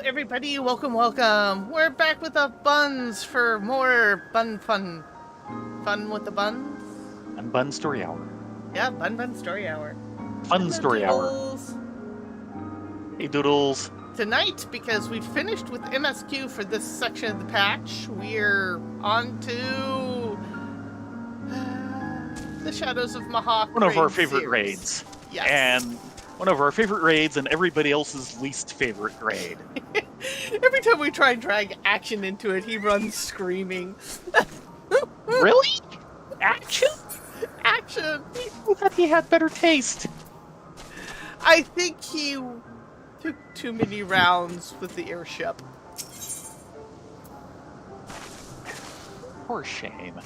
everybody. Welcome, welcome. We're back with the buns for more bun fun. Fun with the buns? And Bun Story Hour. Yeah, Bun Story Hour. Fun Hello, Story Doodles. Hour. Hey, Doodles. Tonight, because we finished with MSQ for this section of the patch, we're on to the Shadows of Mahawk. One of our favorite raids. Yes. And one of our favorite raids and everybody else's least favorite raid. Every time we try and drag action into it, he runs screaming. Really? Action? Action! I thought he had better taste. I think he took too many rounds with the airship. Poor shame.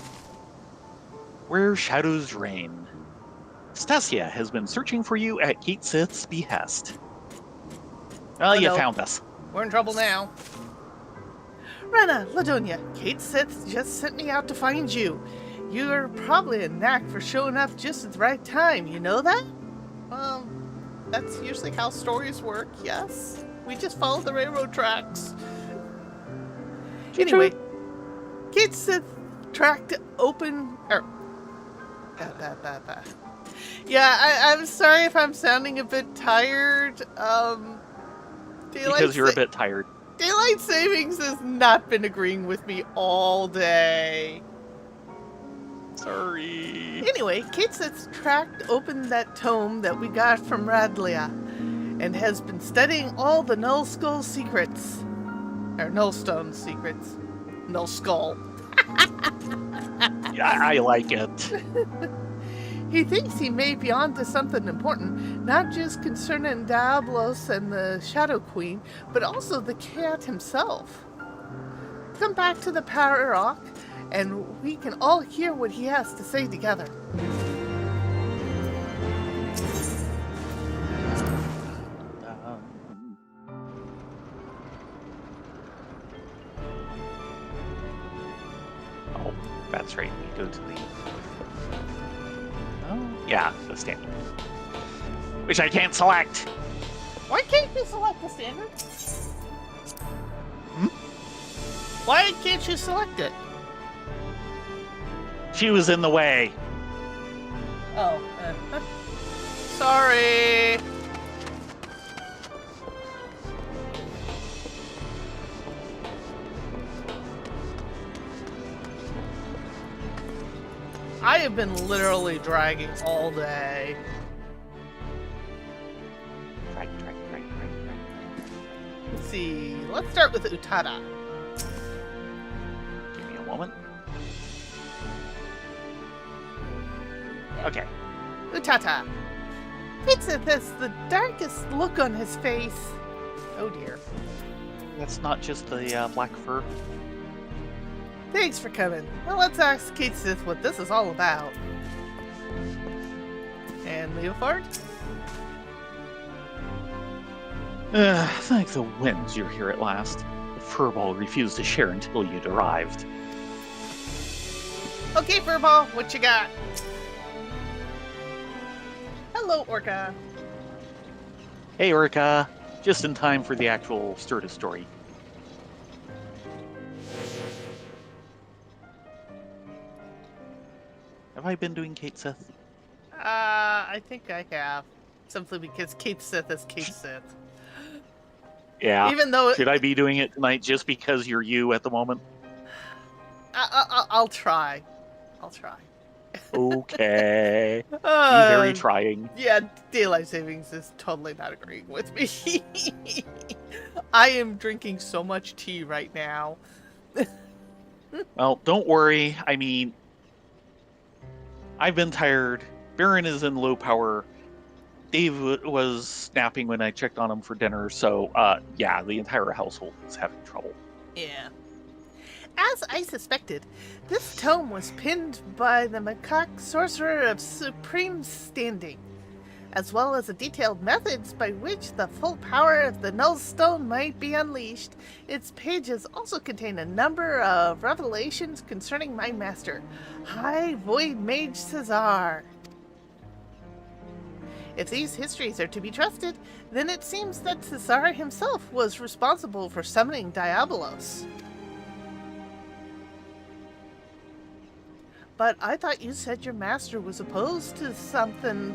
Where shadows reign. Stasia has been searching for you at Kate Sith's behest. Well, you found us. We're in trouble now. Rena, Ladonia, Kate Sith just sent me out to find you. You're probably a knack for showing up just at the right time, you know that? Well, that's usually how stories work, yes? We just follow the railroad tracks. Anyway, Kate Sith tracked open... Yeah, I'm sorry if I'm sounding a bit tired. Because you're a bit tired. Daylight Savings has not been agreeing with me all day. Sorry. Anyway, Kate Sith's tracked open that tome that we got from Radlia and has been studying all the Nullskull secrets. Or Nullstone secrets. Nullskull. Yeah, I like it. He thinks he may be onto something important, not just concerning Diablos and the Shadow Queen, but also the cat himself. Come back to the Power Rock, and we can all hear what he has to say together. Oh, that's right. We go to the... Yeah, the standard. Which I can't select. Why can't you select the standard? Hmm? Why can't you select it? She was in the way. Oh. Sorry. I have been literally dragging all day. Right. Let's see. Let's start with Utada. Give me a moment. Okay. Utata. Fitzith has the darkest look on his face. Oh dear. That's not just the black fur. Thanks for coming. Well, let's ask Kate Sith what this is all about. And Leofard? Thank the winds you're here at last. The furball refused to share until you'd arrived. Okay, Furball, what you got? Hello, Orca. Hey, Orca. Just in time for the actual Sturda story. Have I been doing Kate Sith? I think I have. Simply because Kate Sith is Kate Sith. Yeah. Even though... Should I be doing it tonight just because you're you at the moment? I'll try. I'll try. Okay. Be very trying. Yeah, Daylight Savings is totally not agreeing with me. I am drinking so much tea right now. Well, don't worry. I mean, I've been tired. Baron is in low power. Dave was napping when I checked on him for dinner. So, yeah, the entire household is having trouble. Yeah. As I suspected, this tome was pinned by the macaque sorcerer of supreme standing, as well as the detailed methods by which the full power of the Nullstone might be unleashed. Its pages also contain a number of revelations concerning my master, High Void Mage Cesar. If these histories are to be trusted, then it seems that Caesar himself was responsible for summoning Diabolos. But I thought you said your master was opposed to something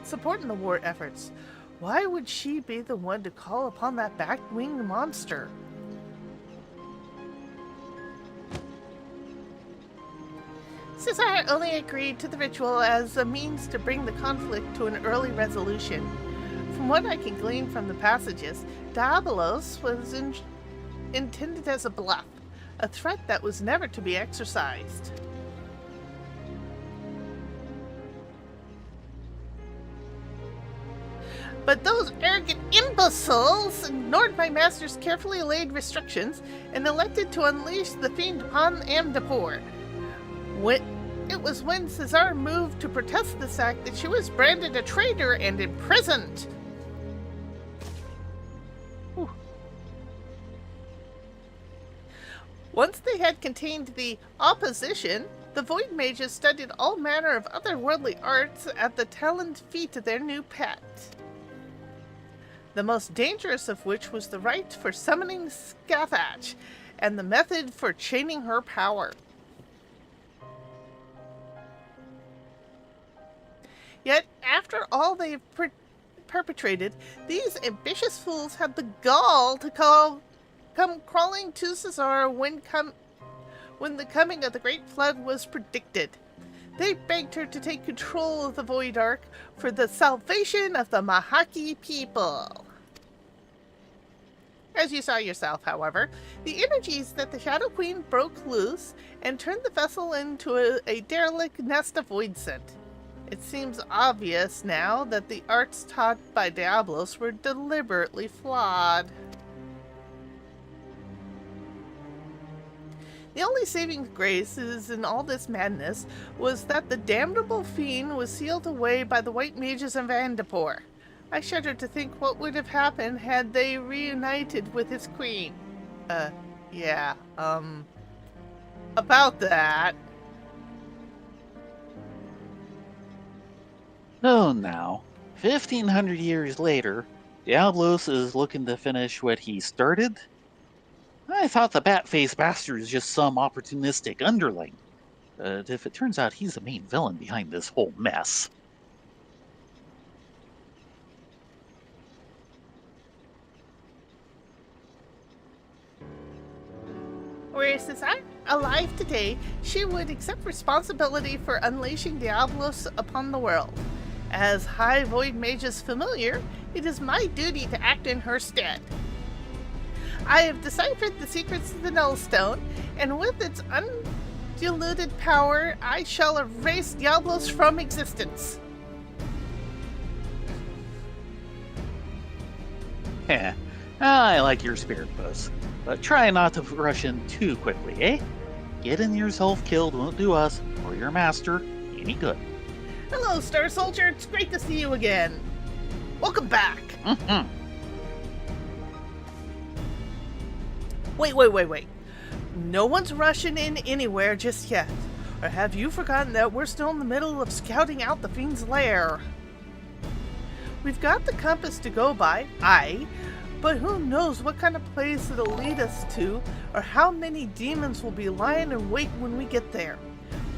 supporting the war efforts. Why would she be the one to call upon that bat-winged monster? Caesar only agreed to the ritual as a means to bring the conflict to an early resolution. From what I can glean from the passages, Diabolos was intended as a bluff, a threat that was never to be exercised. But those arrogant imbeciles ignored my master's carefully laid restrictions and elected to unleash the fiend upon Amdapor. It was when Caesar moved to protest this act that she was branded a traitor and imprisoned. Whew. Once they had contained the opposition, the Void Mages studied all manner of otherworldly arts at the taloned feet of their new pet. The most dangerous of which was the rite for summoning Scathach, and the method for chaining her power. Yet, after all they've perpetrated, these ambitious fools had the gall to come crawling to Caesar when the coming of the Great Flood was predicted. They begged her to take control of the Void Ark for the salvation of the Mahaki people. As you saw yourself, however, the energies that the Shadow Queen broke loose and turned the vessel into a derelict nest of void scent. It seems obvious now that the arts taught by Diabolos were deliberately flawed. The only saving grace in all this madness was that the damnable fiend was sealed away by the White Mages of Andapor. I shudder to think what would have happened had they reunited with his queen. About that. Oh, now, 1,500 years later, Diabolos is looking to finish what he started? I thought the bat-faced bastard is just some opportunistic underling. But if it turns out he's the main villain behind this whole mess. Were Caesar alive today, she would accept responsibility for unleashing Diabolos upon the world. As High Void Mage's familiar, it is my duty to act in her stead. I have deciphered the secrets of the Nullstone, and with its undiluted power, I shall erase Diabolos from existence. Heh, I like your spirit, Buzz. But try not to rush in too quickly, eh? Getting yourself killed won't do us, or your master, any good. Hello, Star Soldier. It's great to see you again. Welcome back. Mm-hmm. Wait. No one's rushing in anywhere just yet. Or have you forgotten that we're still in the middle of scouting out the fiend's lair? We've got the compass to go by, aye, but who knows what kind of place it'll lead us to, or how many demons will be lying in wait when we get there.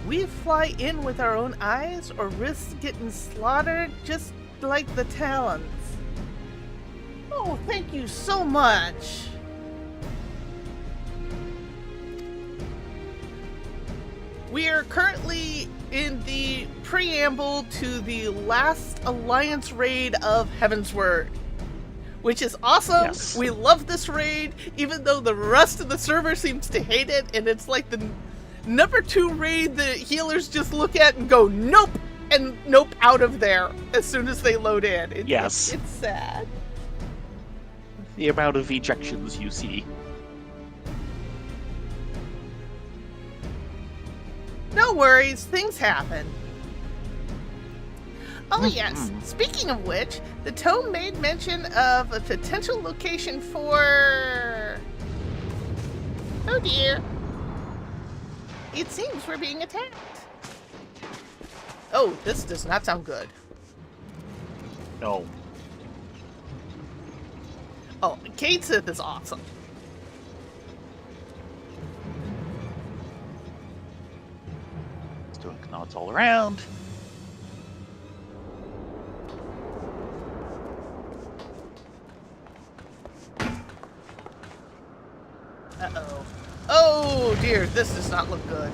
We fly in with our own eyes, or risk getting slaughtered just like the Talons. Oh, thank you so much. We are currently in the preamble to the last Alliance raid of Heavensward, which is awesome. Yes. We love this raid, even though the rest of the server seems to hate it, and it's like the number 2 raid the healers just look at and go, nope, and nope out of there as soon as they load in. Yes. It's sad. The amount of ejections you see. No worries, things happen. Oh yes, speaking of which, the tome made mention of a potential location for... Oh dear. It seems we're being attacked. Oh, this does not sound good. No. Oh, Cade Sith is awesome. Just doing knots all around. Uh-oh. Oh, dear. This does not look good.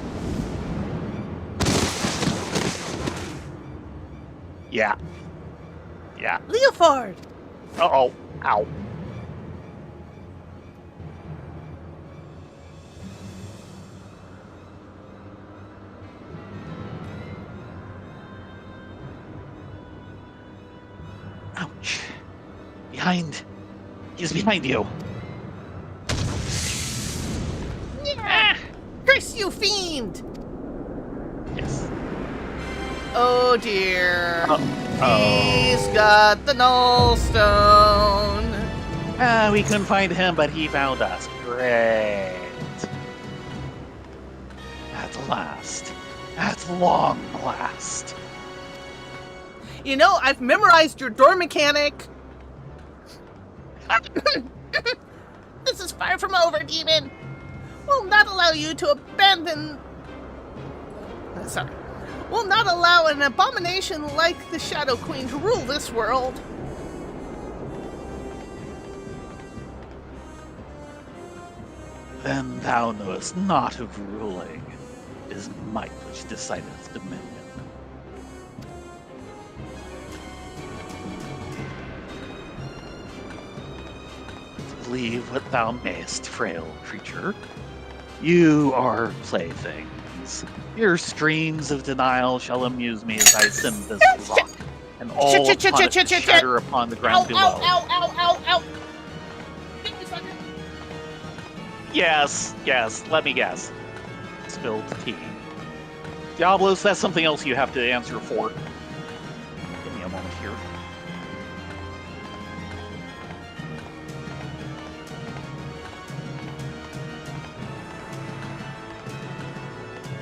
Yeah. Yeah. Leofard! Uh-oh. Ow. Ouch. Behind. He's behind you. Yeah. Curse you, fiend! Yes. Oh, dear. Uh-oh. He's got the null stone. We couldn't find him, but he found us. Great. At last. At long last. You know, I've memorized your door mechanic. This is far from over, demon. Will not allow you to abandon... Sorry. Will not allow an abomination like the Shadow Queen to rule this world. Then thou knowest not of ruling. It is might which decideth dominion. Believe what thou mayst, frail creature. You are playthings. Your streams of denial shall amuse me as I send this rock, and all upon it shatter upon the ground below. Ow. Yes, let me guess. Spilled tea. Diablos, that's something else you have to answer for. Give me a moment here.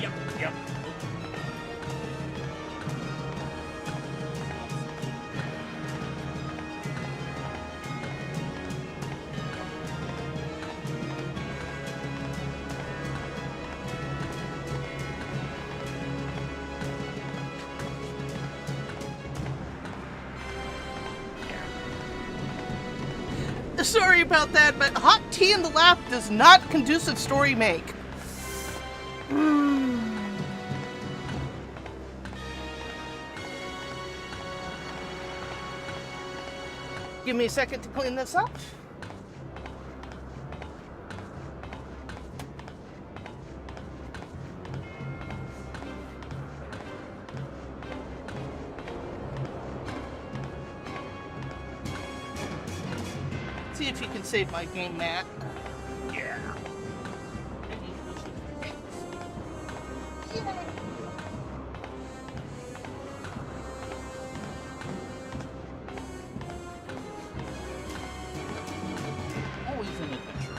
Yep. Sorry about that, but hot tea in the lap does not conducive story make. Give me a second to clean this up. See if you can save my game, Matt. Yeah. Always an adventure.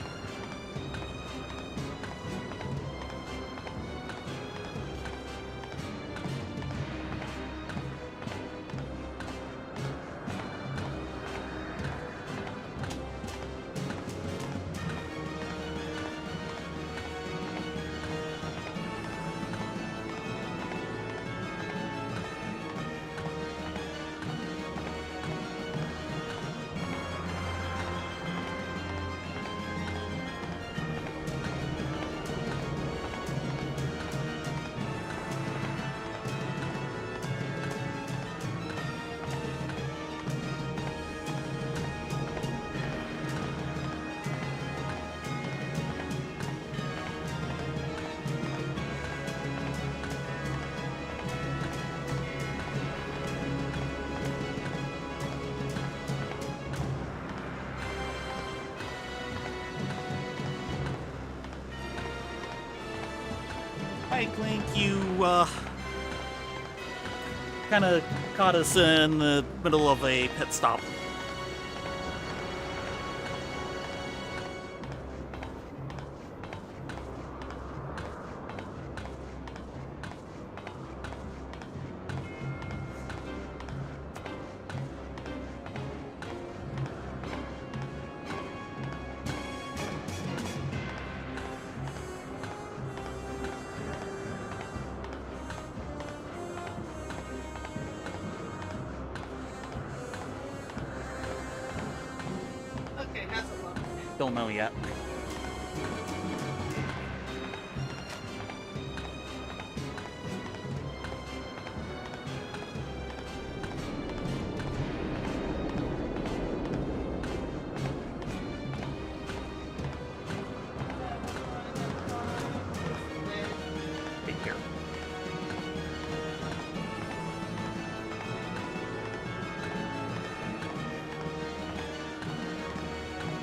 Right, Link, you, kind of caught us in the middle of a pit stop. Don't know yet. Take care.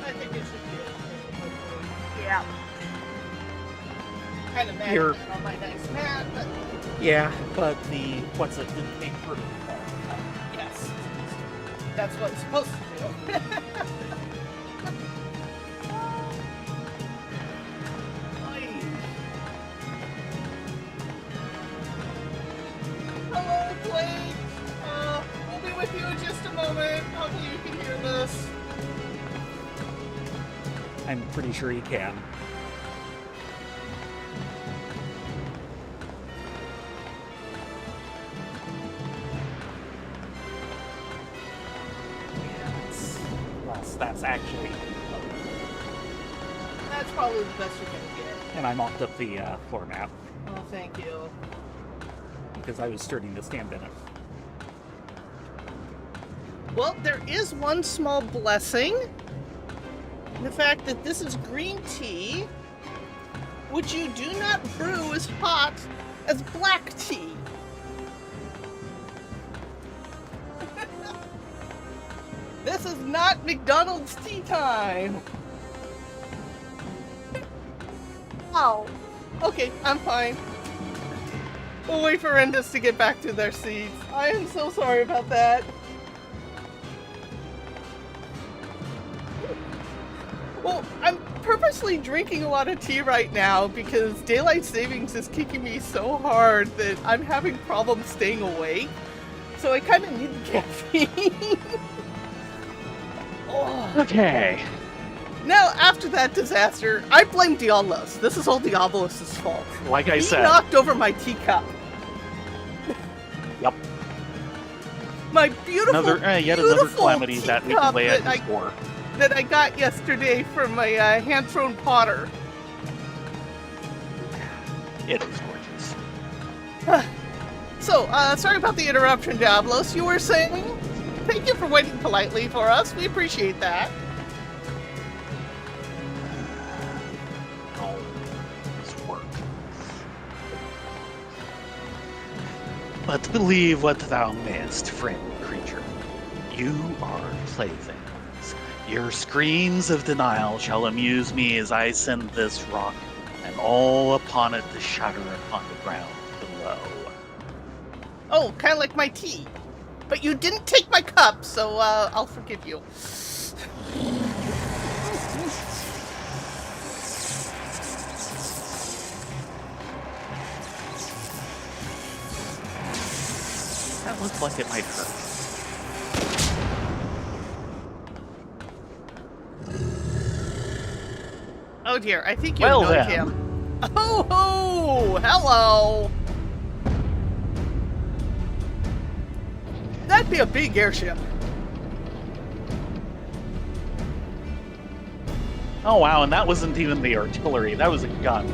I think it should be. Yeah. Kind of mad Here. on my nice mat, but Yeah, but the what's it didn't take through. yes. That's what it's supposed to do. Hello, Blake. We'll be with you in just a moment. Hopefully you can hear this. I'm pretty sure he can. That's actually, That's probably the best you're gonna get. and I mocked up the floor mat Oh, thank you. because I was starting to stand in it. Well, there is one small blessing. The fact that this is green tea, which you do not brew as hot as black tea. This is not McDonald's tea time. Oh, okay, I'm fine. We'll wait for Endus to get back to their seats. I am so sorry about that. Well, I'm purposely drinking a lot of tea right now because daylight savings is kicking me so hard that I'm having problems staying awake. So I kind of need the caffeine. Oh. Okay. Now, after that disaster, I blame Diablos. This is all Diablos' fault. Like I He said. knocked over my teacup. Yep. My beautiful, Yet another beautiful calamity that we can teacup lay at that his door. that I got yesterday from my hand-thrown potter. It is gorgeous. So, sorry about the interruption, Diablos. You were saying? Thank you for waiting politely for us. We appreciate that. Oh, this work. But believe what thou mayest, friend creature. You are playthings. Your screams of denial shall amuse me as I send this rock and all upon it to shatter upon the ground below. Oh, kind of like my tea. But you didn't take my cup, so I'll forgive you. That looks like it might hurt. Oh dear, I think you Well annoyed then. him. Oh, ho! Hello! That'd be a big airship. Oh wow, and that wasn't even the artillery, that was a gun.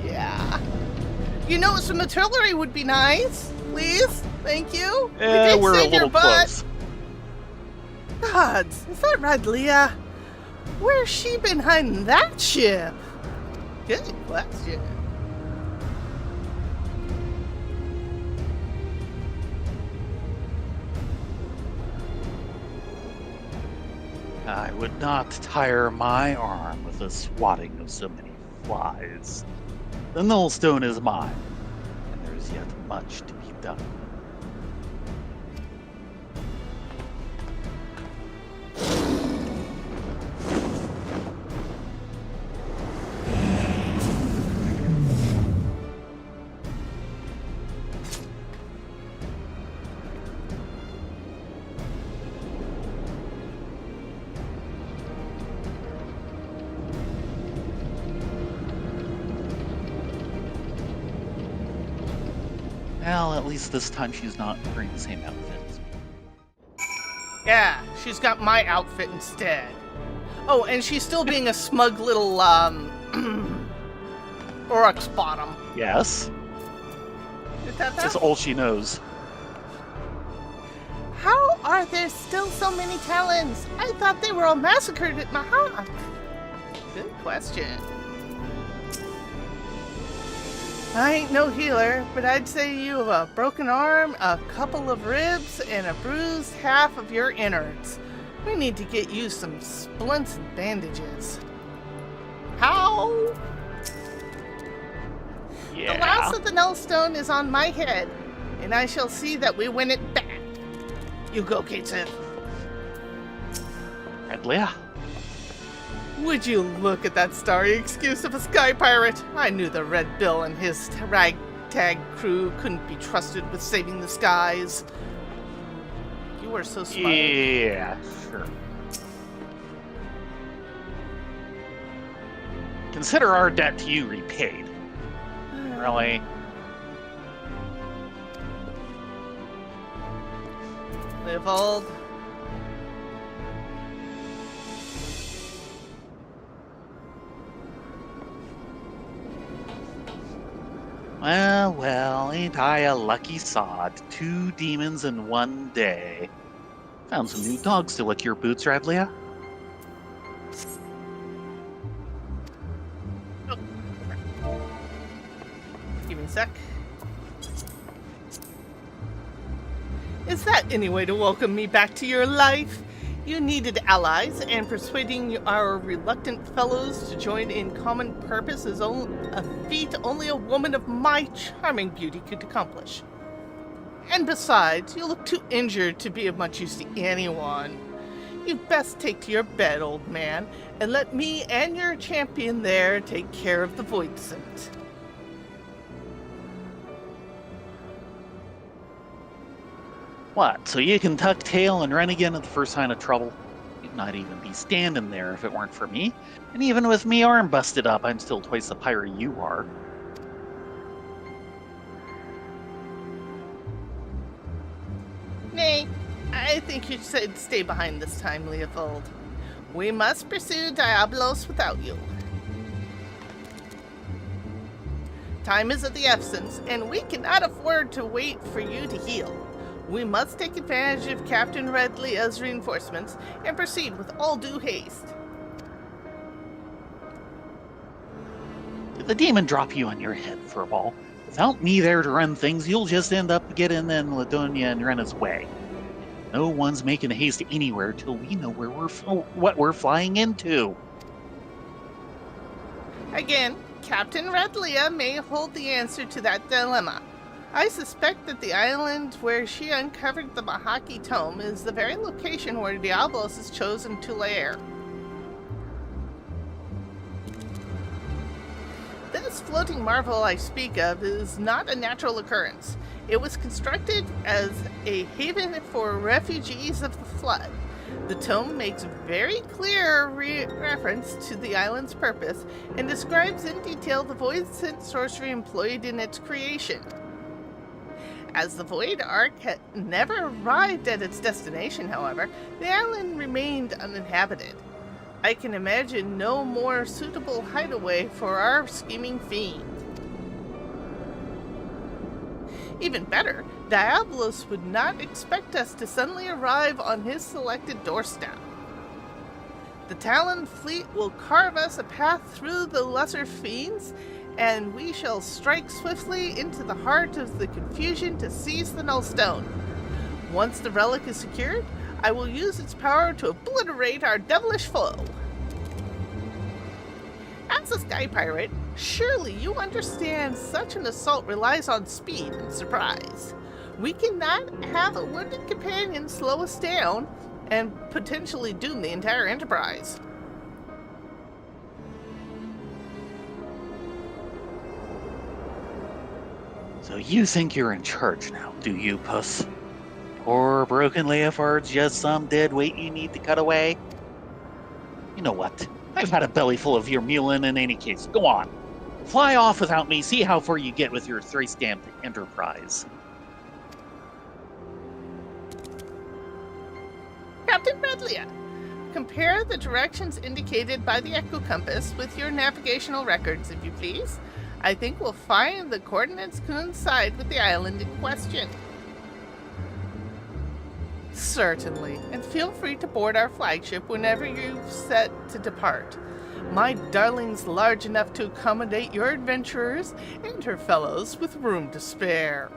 Yeah. You know, some artillery would be nice. Please? Thank you? We Eh, did we're a save your little butt. close. Gods, is that right, Leah? Where's she been hiding that ship? Good question. I would not tire my arm with the swatting of so many flies. The Nullstone is mine, and there is yet much to be done. Well, at least this time she's not wearing the same outfit as me. Yeah, she's got my outfit instead. Oh, and she's still being a smug little, Oryx bottom. Yes. Is that That's all she knows. How are there still so many Talons? I thought they were all massacred at Mahak. Good question. I ain't no healer, but I'd say you have a broken arm, a couple of ribs, and a bruised half of your innards. We need to get you some splints and bandages. How? Yeah. The last of the Nullstone is on my head, and I shall see that we win it back. You go, Kate Sith. Redlia. Would you look at that starry excuse of a sky pirate? I knew the Red Bill and his ragtag crew couldn't be trusted with saving the skies. You were so smart. Yeah, sure. Consider our debt to you repaid. Really? Leopold. Well, ain't I a lucky sod? 2 demons in one day. Found some new dogs to lick your boots, Radlia. Give me a sec. Is that any way to welcome me back to your life? You needed allies, and persuading our reluctant fellows to join in common purpose is a feat only a woman of my charming beauty could accomplish. And besides, you look too injured to be of much use to anyone. You'd best take to your bed, old man, and let me and your champion there take care of the Voidsent. What, so you can tuck tail and run again at the first sign of trouble? You'd not even be standing there if it weren't for me. And even with me arm busted up, I'm still twice the pirate you are. Nay, I think you should stay behind this time, Leopold. We must pursue Diablos without you. Time is of the essence, and we cannot afford to wait for you to heal. We must take advantage of Captain Redlia's reinforcements and proceed with all due haste. Did the demon drop you on your head for a ball? Without me there to run things, you'll just end up getting in Ladonia and Rena's way. No one's making haste anywhere till we know where what we're flying into. Again, Captain Redlia may hold the answer to that dilemma. I suspect that the island where she uncovered the Mahaki tome is the very location where Diablos is chosen to lair. This floating marvel I speak of is not a natural occurrence. It was constructed as a haven for refugees of the flood. The tome makes very clear reference to the island's purpose and describes in detail the void-sent sorcery employed in its creation. As the Void Ark had never arrived at its destination, however, the island remained uninhabited. I can imagine no more suitable hideaway for our scheming fiend. Even better, Diablos would not expect us to suddenly arrive on his selected doorstep. The Talon fleet will carve us a path through the lesser fiends, and we shall strike swiftly into the heart of the confusion to seize the Nullstone. Once the relic is secured, I will use its power to obliterate our devilish foe. As a sky pirate, surely you understand such an assault relies on speed and surprise. We cannot have a wounded companion slow us down and potentially doom the entire enterprise. So you think you're in charge now, do you, Puss? Poor broken Leofard's just some dead weight you need to cut away? You know what? I've had a belly full of your mulin in any case. Go on. Fly off without me. See how far you get with your three-stamped enterprise. Captain Redlia, compare the directions indicated by the echo compass with your navigational records, if you please. I think we'll find the coordinates coincide with the island in question. Certainly, and feel free to board our flagship whenever you've set to depart. My darling's large enough to accommodate your adventurers and her fellows with room to spare.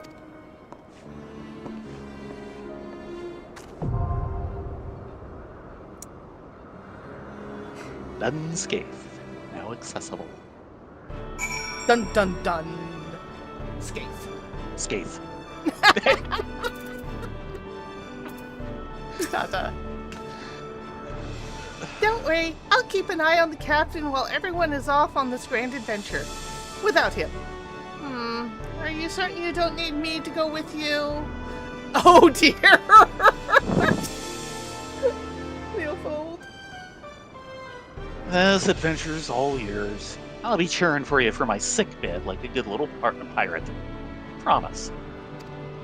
Unscathed, now accessible. Dun dun dun. Scathe. Scathe. Tata. Don't worry, I'll keep an eye on the captain while everyone is off on this grand adventure. Without him. Are you certain you don't need me to go with you? Oh dear! Leopold. This adventure's all yours. I'll be cheering for you from my sick bed like a good little pirate. Promise.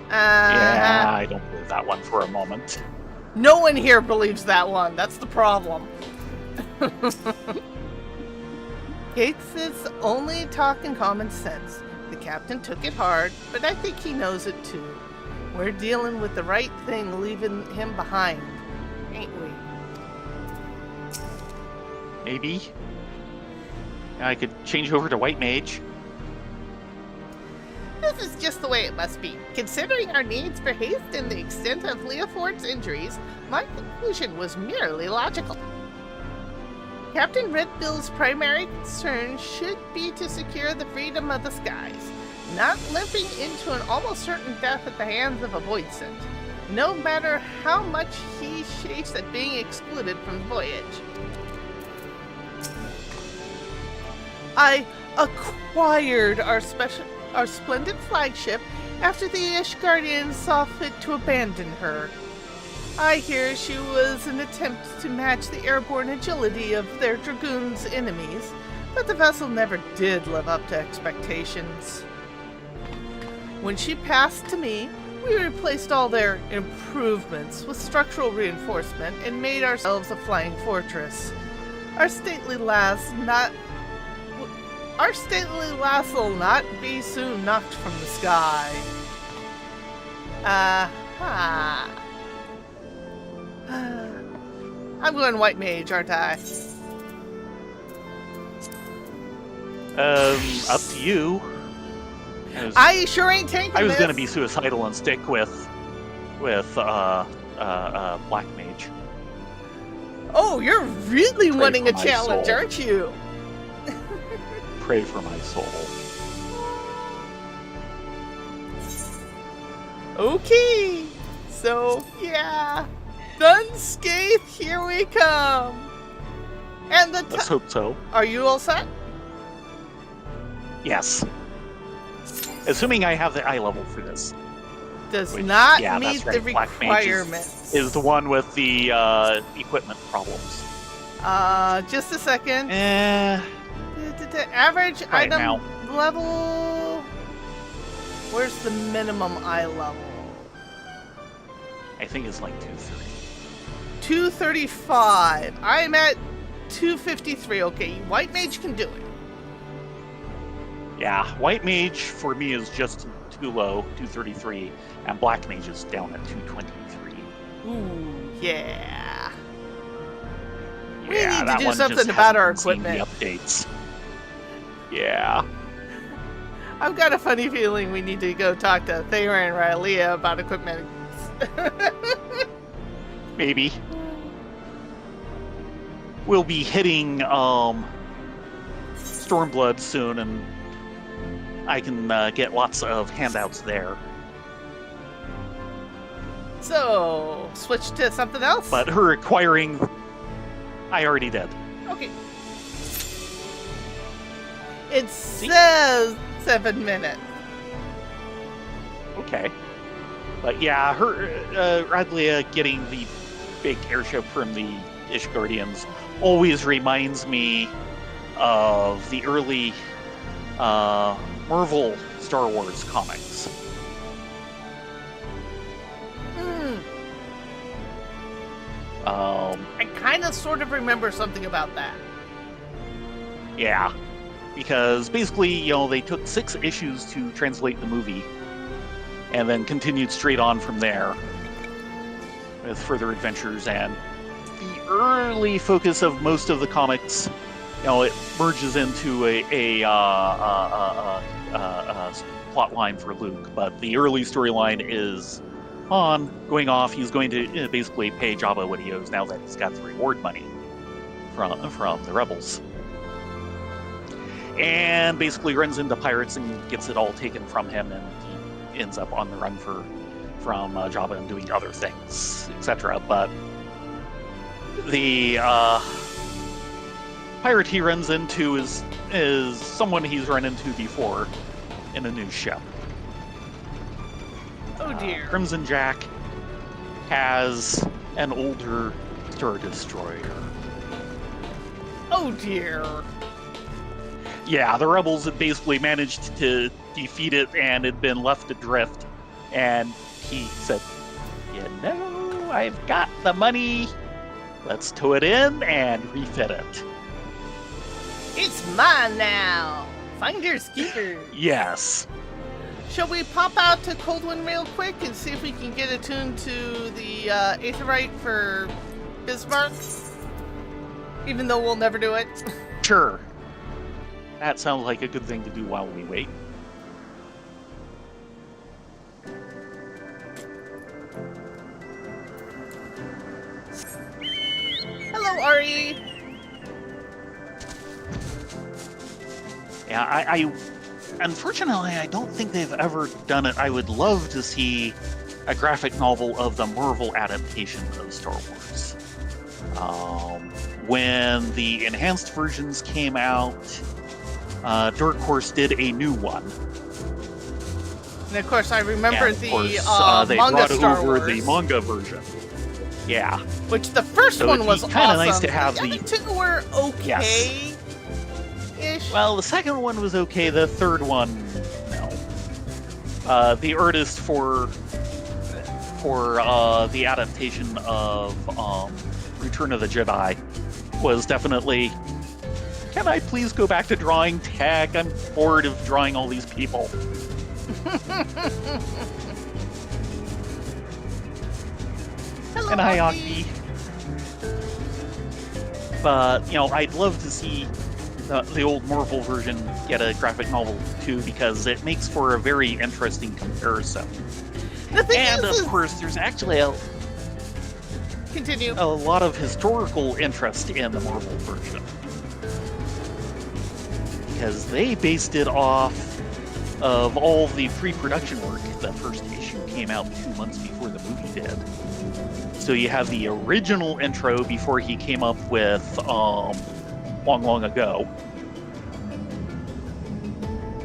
Yeah, I don't believe that one for a moment. No one here believes that one. That's the problem. Gates is only talking common sense. The captain took it hard, but I think he knows it too. We're dealing with the right thing, leaving him behind, ain't we? Maybe. I could change over to White Mage. This is just the way it must be. Considering our needs for haste and the extent of Leoford's injuries, my conclusion was merely logical. Captain Redbill's primary concern should be to secure the freedom of the skies, not limping into an almost certain death at the hands of a void scent, no matter how much he chafes at being excluded from the voyage. I acquired our splendid flagship after the Ishgardians saw fit to abandon her. I hear she was an attempt to match the airborne agility of their dragoons' enemies, but the vessel never did live up to expectations. When she passed to me, we replaced all their improvements with structural reinforcement and made ourselves a flying fortress. Our stately lass will not be soon knocked from the sky. I'm going White Mage, aren't I? Up to you. I sure ain't taking this. I was gonna be suicidal and stick with Black Mage. Oh, you're really Pray wanting for a my challenge, soul. aren't you? Pray for my soul. Okay. So, yeah. Unscathed, here we come. And the Let's hope so. Are you all set? Yes. Assuming I have the eye level for this. Does Which, not yeah, meet that's right. the Black Mage requirements. is the one with the equipment problems. Just a second. Eh. The average Right item now. level. Where's the minimum eye level? I think it's like 230. 235. I'm at 253. Okay, White Mage can do it. Yeah, White Mage for me is just too low, 233, and Black Mage is down at 223. Ooh, yeah. We Yeah, need to that do one something just about our hasn't seen the equipment. updates. Yeah. I've got a funny feeling we need to go talk to Thera and Rylea about equipment. Maybe. We'll be hitting Stormblood soon, and I can get lots of handouts there. So, switch to something else? But her acquiring, I already did. Okay. It says 7 minutes. Okay. But yeah, her Radlia getting the big airship from the Ishgardians always reminds me of the early Marvel Star Wars comics. I kind of sort of remember something about that. Yeah, because basically, they took 6 issues to translate the movie, and then continued straight on from there with further adventures. And the early focus of most of the comics, it merges into a plot line for Luke, but the early storyline is Han going off. He's going to basically pay Jabba what he owes now that he's got the reward money from the rebels, and basically runs into pirates and gets it all taken from him, and he ends up on the run from Jabba and doing other things, etc. But the pirate he runs into is someone he's run into before in a new ship. Oh dear. Crimson Jack has an older Star Destroyer. Oh dear. Yeah, the rebels had basically managed to defeat it and had been left adrift. And he said, I've got the money. Let's tow it in and refit it. It's mine now. Finders keepers. Yes. Shall we pop out to Coldwind real quick and see if we can get attuned to the Aetherite for Bismarck? Even though we'll never do it. Sure. That sounds like a good thing to do while we wait. Hello, Ari. Yeah, I unfortunately, I don't think they've ever done it. I would love to see a graphic novel of the Marvel adaptation of Star Wars. When the enhanced versions came out, Dark Horse did a new one. And of course, I remember And of course, they manga brought Star over Wars. the manga version. Yeah. Which the first So one it'd was be kinda awesome. nice to have the the- other two were okay. Ish. Well, the second one was okay. The third one, no. The artist for the adaptation of Return of the Jedi was definitely, can I please go back to drawing tech? I'm bored of drawing all these people. Hello, And hi, Aki. Aki. But, I'd love to see the old Marvel version get a graphic novel too, because it makes for a very interesting comparison. The thing And is, of course, there's actually continue. a lot of historical interest in the Marvel version, because they based it off of all the pre-production work. The first issue came out 2 months before the movie did. So you have the original intro before he came up with Long Ago.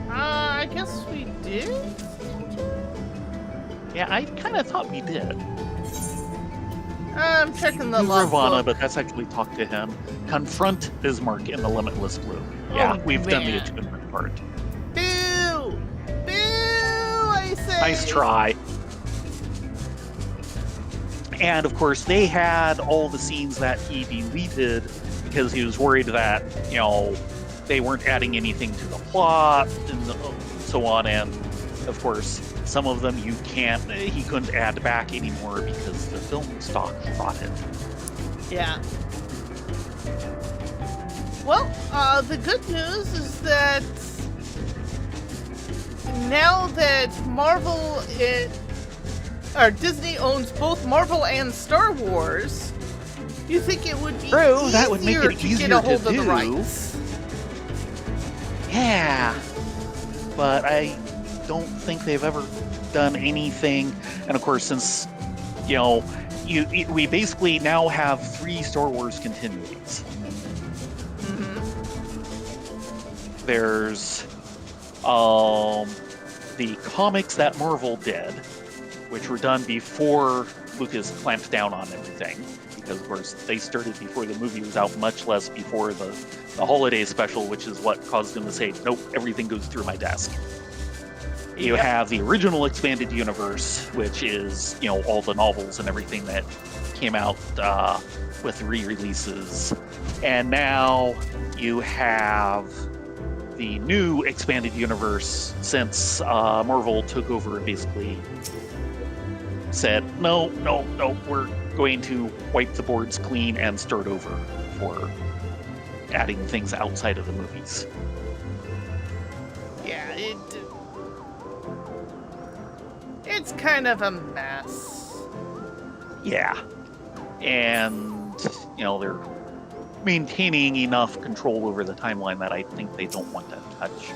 I guess we did? Yeah, I kind of thought we did. I'm checking the Ravana, logbook. but that's actually talk to him. Confront Bismarck in the Limitless Blue. Yeah, Oh, we've done the man. attunement part. Boo! Boo, I say! Nice try. And of course, they had all the scenes that he deleted because he was worried that, they weren't adding anything to the plot and so on. And of course, some of them he couldn't add back anymore because the film stock rotted. Yeah. Well, the good news is that now that Disney owns both Marvel and Star Wars, you think it would be True, that would make it to easier get a to hold of the do. rights? Yeah, but I don't think they've ever done anything. And of course, since we basically now have 3 Star Wars continuities. Mm-hmm. There's the comics that Marvel did, which were done before Lucas clamped down on everything, because of course they started before the movie was out, much less before the holiday special, which is what caused him to say, nope, everything goes through my desk. You have the original expanded universe, which is, all the novels and everything that came out with re-releases, and now you have the new expanded universe since Marvel took over and basically said, no, we're going to wipe the boards clean and start over for adding things outside of the movies. Yeah, it's kind of a mess. Yeah. And, they're maintaining enough control over the timeline that I think they don't want to touch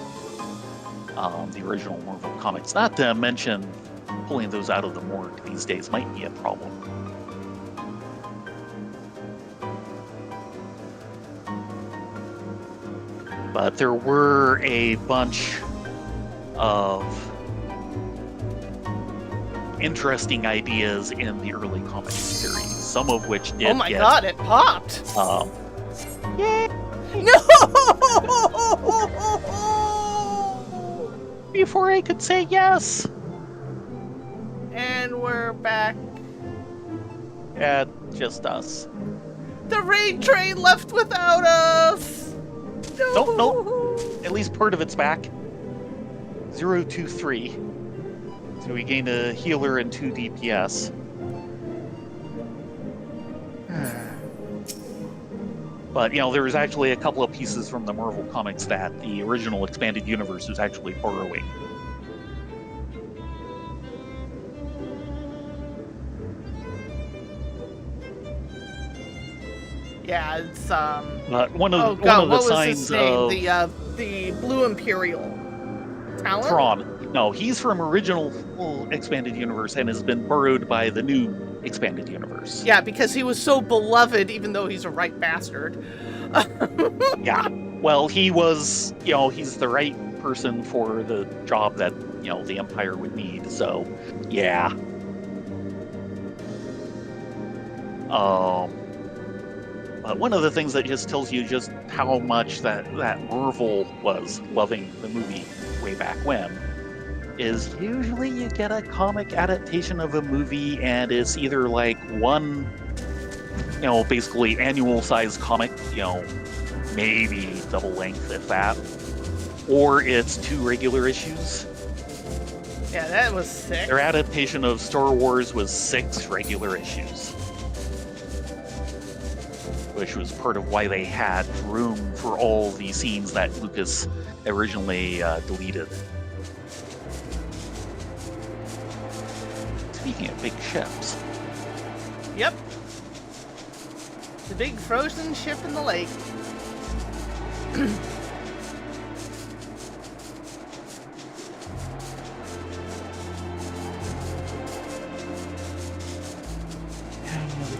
the original Marvel comics. Not to mention pulling those out of the morgue these days might be a problem. But there were a bunch of interesting ideas in the early comic series, some of which did Oh my god, it popped! Yay! No! Before I could say yes! And we're back. Yeah, just us. The raid train left without us! No! Nope. At least part of it's back. 023. So we gained a healer and 2 DPS. But, there was actually a couple of pieces from the Marvel comics that the original expanded universe was actually borrowing. Yeah, it's One of the what was signs his name? of The Blue Imperial Talon? Thrawn. No, he's from original expanded universe and has been borrowed by the new expanded universe. Yeah, because he was so beloved, even though he's a right bastard. Yeah. Well, he was, he's the right person for the job that, the Empire would need. So, yeah. But one of the things that just tells you just how much that Marvel was loving the movie way back when is usually you get a comic adaptation of a movie and it's either like one, basically annual size comic, maybe double length if that, or it's 2 regular issues. Yeah, that was sick. Their adaptation of Star Wars was 6 regular issues, which was part of why they had room for all the scenes that Lucas originally deleted. Speaking of big ships. Yep. The big frozen ship in the lake. The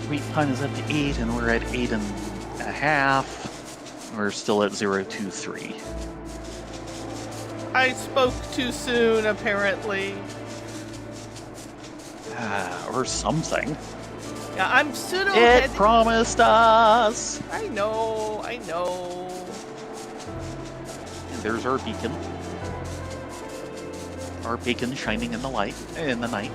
wait time is up to 8, and we're at 8.5. We're still at 023. I spoke too soon, apparently. Or something. Yeah, I'm pseudo It head. promised us! I know. And there's our beacon. Our beacon shining in the light, in the night.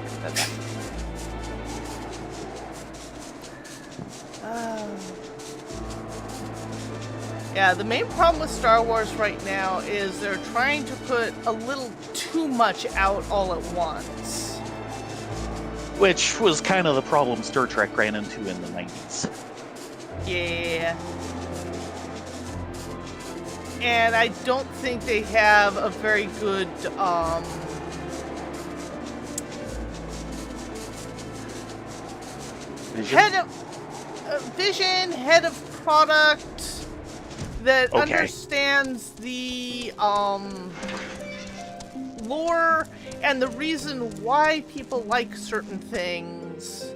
Yeah, the main problem with Star Wars right now is they're trying to put a little too much out all at once. Which was kind of the problem Star Trek ran into in the 90s. Yeah. And I don't think they have a very good, Vision? head of product that Okay. understands the, lore and the reason why people like certain things.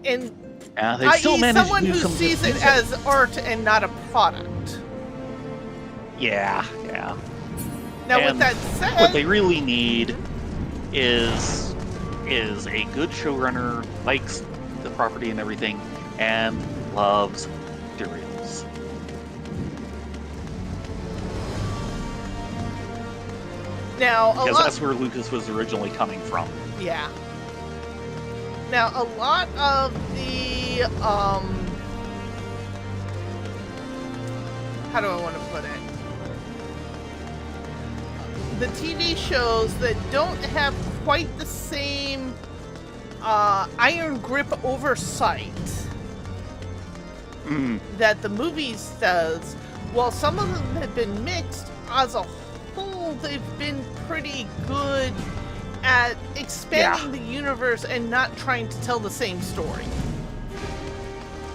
And They still i.e. managed someone to do who some sees it good as art and not a product. Yeah. Now, And with that said, what they really need is a good showrunner, likes the property and everything, and loves materials. now a Because lot, that's where Lucas was originally coming from. yeah. Now, a lot of the, how do I want to put it? The TV shows that don't have quite the same iron grip oversight that the movies does, while some of them have been mixed, as a whole, they've been pretty good at expanding the universe and not trying to tell the same story.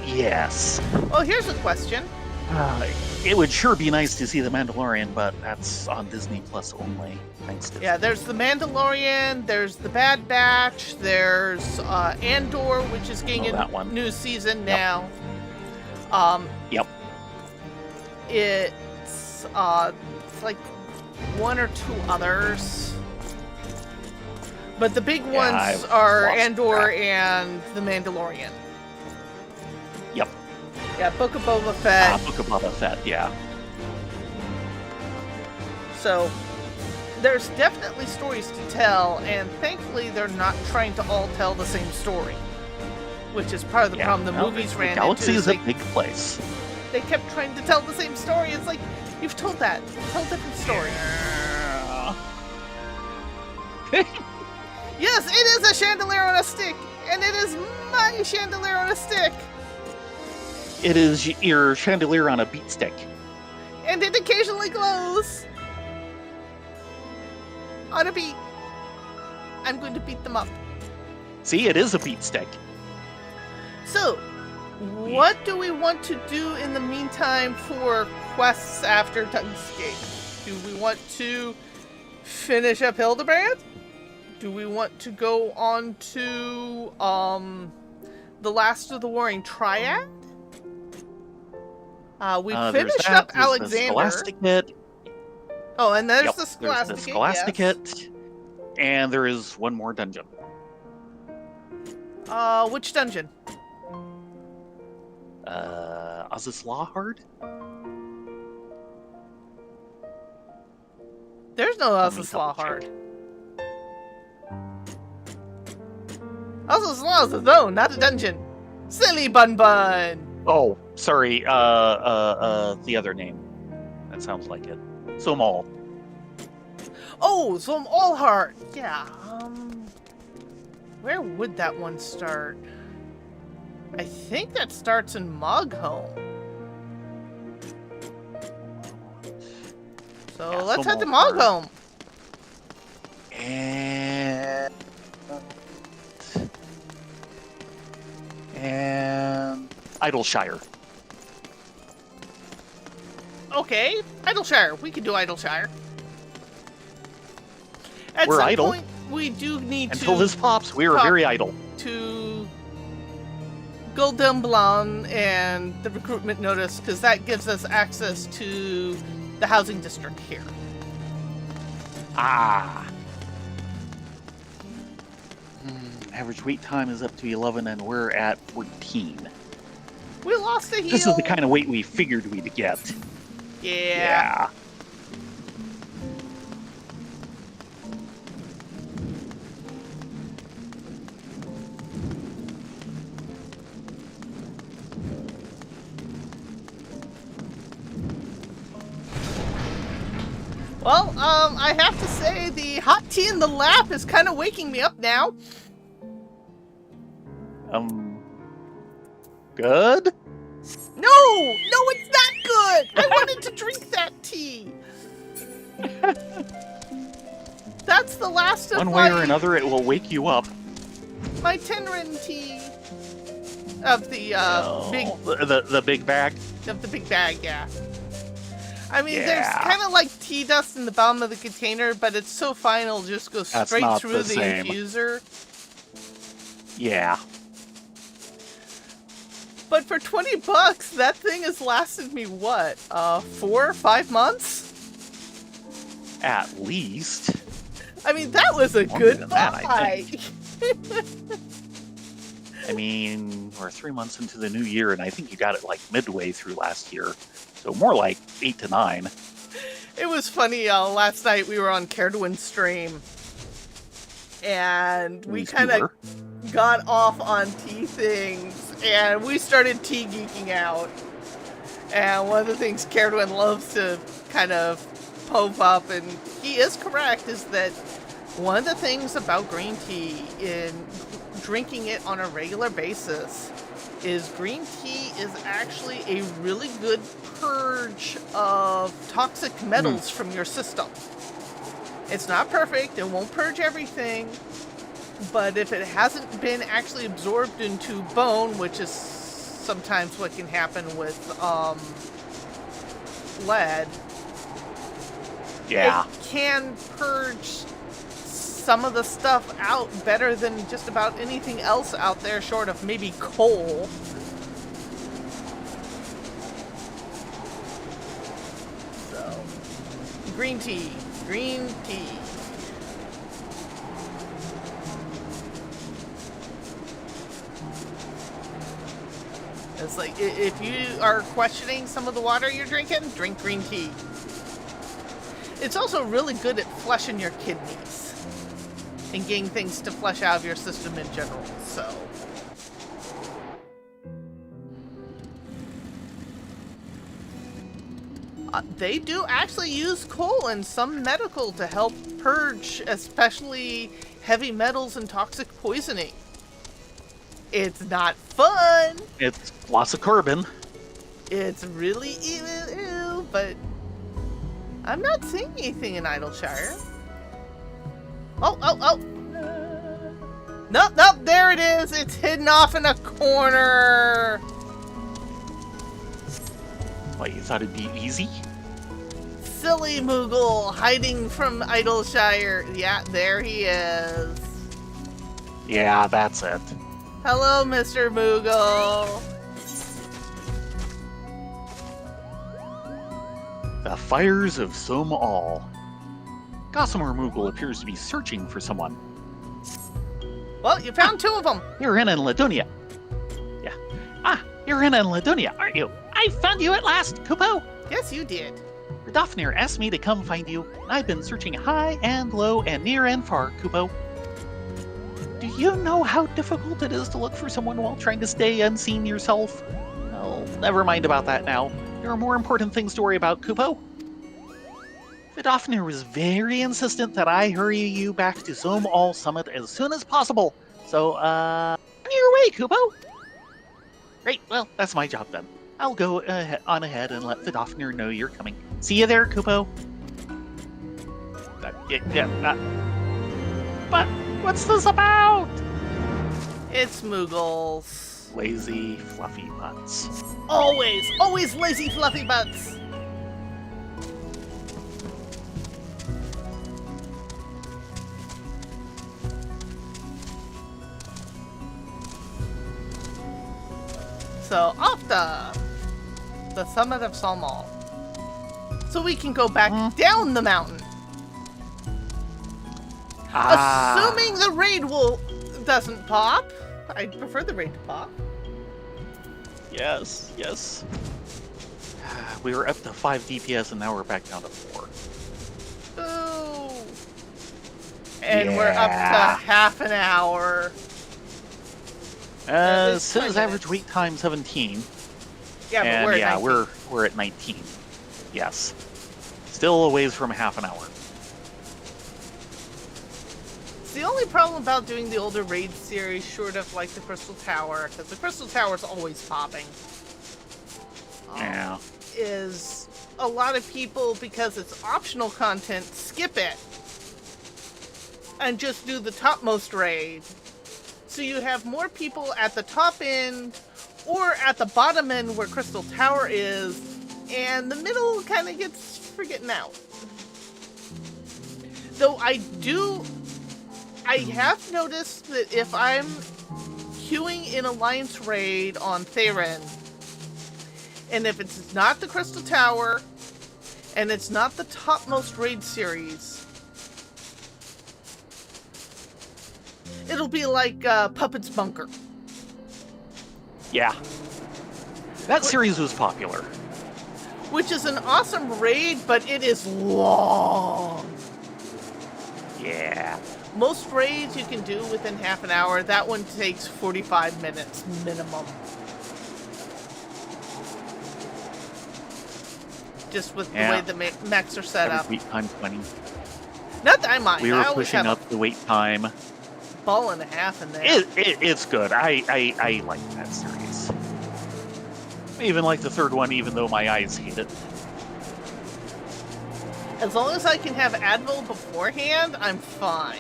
Yes. Well, here's a question. It would sure be nice to see The Mandalorian, but that's on Disney Plus only. Thanks to Yeah, there's The Mandalorian, there's The Bad Batch, there's Andor, which is getting a new season now. Yep. It's like one or two others. But the big ones are Andor and The Mandalorian. Yep. Yeah, Book of Boba Fett. Book of Boba Fett, yeah. So, there's definitely stories to tell, and thankfully they're not trying to all tell the same story. Which is part of the problem the movies ran into. Galaxy is a big place. They kept trying to tell the same story. It's like, you've told that. Tell a different story. Yes, it is a chandelier on a stick, and it is my chandelier on a stick. It is your chandelier on a beat stick. And it occasionally glows. On a beat. I'm going to beat them up. See, it is a beat stick. So, what do we want to do in the meantime for quests after Dunscape? Do we want to finish up Hildebrand? Do we want to go on to the last of the Warring Triad? We finished up Alexander. The Scholasticate. Oh, and there's the Scholasticate. Scholasticate. The Scholasticate. Yes. And there is one more dungeon. Which dungeon? Azislahard? There's no Azislahard. Azislahard is a zone, not a dungeon. Silly Bun Bun! Oh, sorry, the other name. That sounds like it. Somal. Oh, Somalheart! Yeah, where would that one start? I think that starts in Mogholm. So yeah, let's head to Mogholm. And Idleshire. Okay, Idleshire. We can do Idleshire. At We're some idle. point, we do need Until this pops, we are very idle. To Golden Blanc and the recruitment notice, because that gives us access to the housing district here. Average wait time is up to 11, and we're at 14. We lost a heel. This is the kind of wait we figured we'd get. Yeah. Well, I have to say the hot tea in the lap is kind of waking me up now. Good? No, it's not good. I wanted to drink that tea. That's the last of One way or another, it will wake you up. My Tenrin tea of the big the big bag of the big bag, yeah. I mean, there's kind of like tea dust in the bottom of the container, but it's so fine it'll just go straight through the infuser. Yeah. But for $20, that thing has lasted me, what, 4 or 5 months? At least. I mean, that was a good buy. I mean, we're 3 months into the new year, and I think you got it like midway through last year. So more like 8 to 9. It was funny, last night we were on Caredwin's stream. and we At least kind you of were. got off on tea things, and we started tea geeking out. And one of the things Carolyn loves to kind of poke up, and he is correct, is that one of the things about green tea in drinking it on a regular basis is green tea is actually a really good purge of toxic metals from your system. It's not perfect, it won't purge everything, but if it hasn't been actually absorbed into bone, which is sometimes what can happen with lead, Yeah. it can purge some of the stuff out better than just about anything else out there, short of maybe coal. So, green tea. It's like, if you are questioning some of the water you're drinking, drink green tea. It's also really good at flushing your kidneys and getting things to flush out of your system in general, so. They do actually use coal in some medical to help purge, especially heavy metals and toxic poisoning. It's not fun. It's lots of carbon. It's really ew, but I'm not seeing anything in Idleshire. Oh. Nope, there it is. It's hidden off in a corner. What, you thought it'd be easy? Silly Moogle hiding from Idleshire. Yeah, there he is. Yeah, that's it. Hello, Mr. Moogle. The fires of Somme All. Gossamer Moogle appears to be searching for someone. Well, you found two of them. You're in Ladonia. Yeah. You're in Ladonia, aren't you? I found you at last, Kupo. Yes, you did. The Daphne asked me to come find you, and I've been searching high and low and near and far, Kupo. Do you know how difficult it is to look for someone while trying to stay unseen yourself? Well, never mind about that now. There are more important things to worry about, Kupo. Vidofnir was very insistent that I hurry you back to Somme All Summit as soon as possible. So, on your way, Kupo. Great, well, that's my job then. I'll go on ahead and let Vidofnir know you're coming. See you there, Kupo. But what's this about? It's Moogles. Lazy, fluffy butts. Always lazy, fluffy butts. So, off the summit of Salmal. So we can go back down the mountain. Assuming the raid doesn't pop. I prefer the raid to pop. Yes. We were up to 5 DPS and now we're back down to 4. Ooh. And we're up to half an hour. Says average wait time 17. Yeah, but we're at 19. we're at 19. Yes. Still a ways from half an hour. It's the only problem about doing the older raid series, short of like the Crystal Tower, because the Crystal Tower is always popping. Yeah. Is a lot of people, because it's optional content, skip it and just do the topmost raid. So you have more people at the top end or at the bottom end where Crystal Tower is, and the middle kind of gets forgotten out. Though I have noticed that if I'm queuing in Alliance Raid on Theron, and if it's not the Crystal Tower, and it's not the topmost raid series, it'll be like Puppet's Bunker. Yeah. That series was popular. Which is an awesome raid, but it is long. Yeah. Most raids you can do within half an hour. That one takes 45 minutes minimum. Just with the way the mechs are set up. Wait time 20. Not that I mind. We I were always pushing have up the wait time. a ball and a half in there. It's good. I like that series. I even like the third one, even though my eyes hate it. As long as I can have Advil beforehand, I'm fine.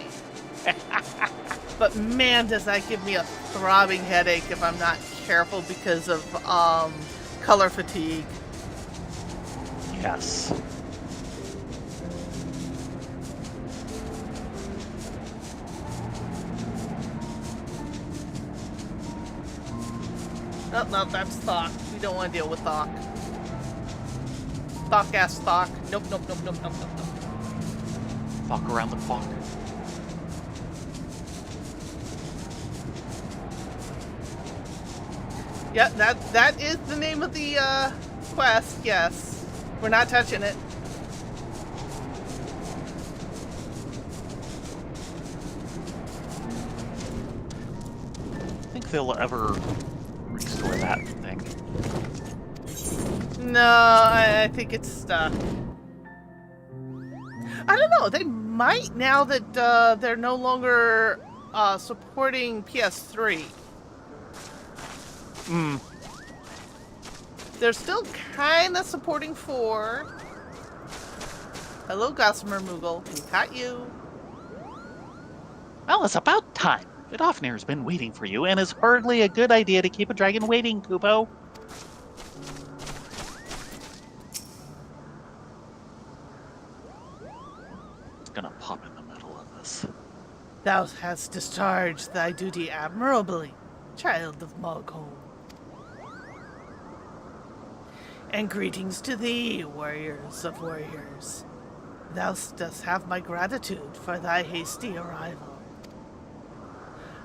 But man, does that give me a throbbing headache if I'm not careful because of color fatigue. Yes. No, that's Thok. We don't want to deal with Thok. Thok-ass Thok. Nope. Fuck around the clock. Yeah, that is the name of the quest, yes. We're not touching it. I think they'll ever restore that thing. No, I think it's stuck. I don't know, they might now that they're no longer supporting PS3. They're still kind of supporting 4. Hello, Gossamer Moogle. We caught you. Well, it's about time. Vidofnir's been waiting for you, and it's hardly a good idea to keep a dragon waiting, Kupo. It's gonna pop in the middle of this. Thou hast discharged thy duty admirably, child of Mogholm. And greetings to thee, warriors of warriors. Thou dost have my gratitude for thy hasty arrival.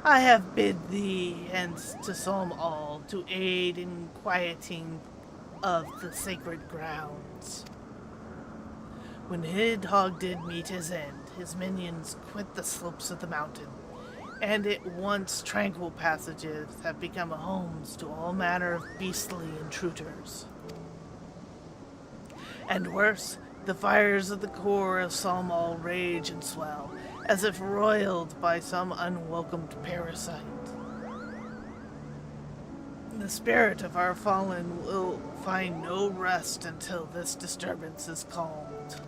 I have bid thee hence to Solm-All to aid in quieting of the sacred grounds. When Hidhogg did meet his end, his minions quit the slopes of the mountain, and its once tranquil passages have become homes to all manner of beastly intruders. And worse, the fires of the core of Solm-All rage and swell, as if roiled by some unwelcomed parasite. The spirit of our fallen will find no rest until this disturbance is calmed.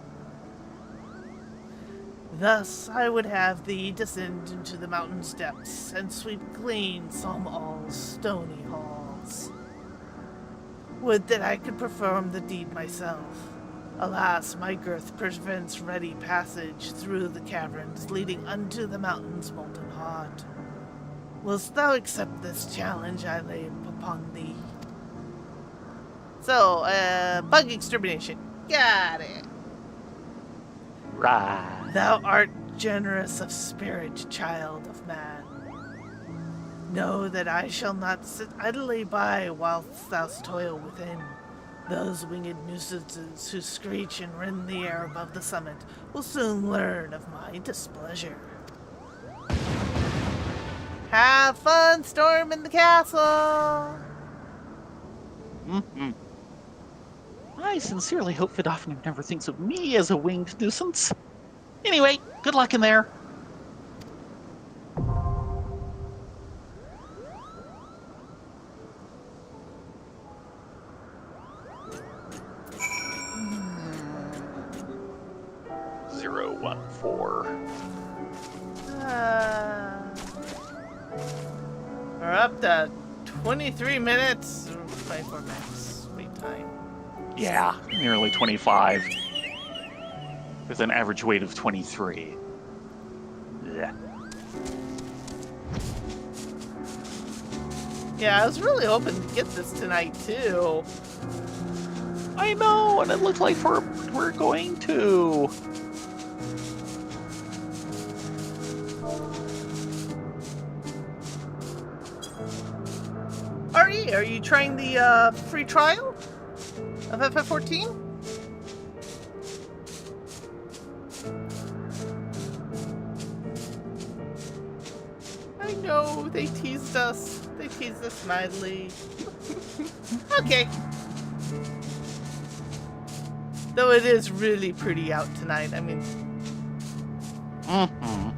Thus, I would have thee descend into the mountain's depths and sweep clean Solm-All's stony halls. Would that I could perform the deed myself. Alas, my girth prevents ready passage through the caverns leading unto the mountain's molten heart. Wilt thou accept this challenge I lay upon thee? So, bug extermination. Got it. Right. Thou art generous of spirit, child of man. Know that I shall not sit idly by whilst thou toil within. Those winged nuisances who screech and rend the air above the summit will soon learn of my displeasure. Have fun storming the castle! I sincerely hope Vidofnir never thinks of me as a winged nuisance. Anyway, good luck in there. We're up to 23 minutes, 24 minutes wait time. Yeah, nearly 25. With an average weight of 23. Yeah. Yeah, I was really hoping to get this tonight, too. I know, and it looks like we're going to. Are you trying the free trial of FF14? no, they teased us. They teased us mildly. Okay. Though it is really pretty out tonight. I mean, Mm-hmm.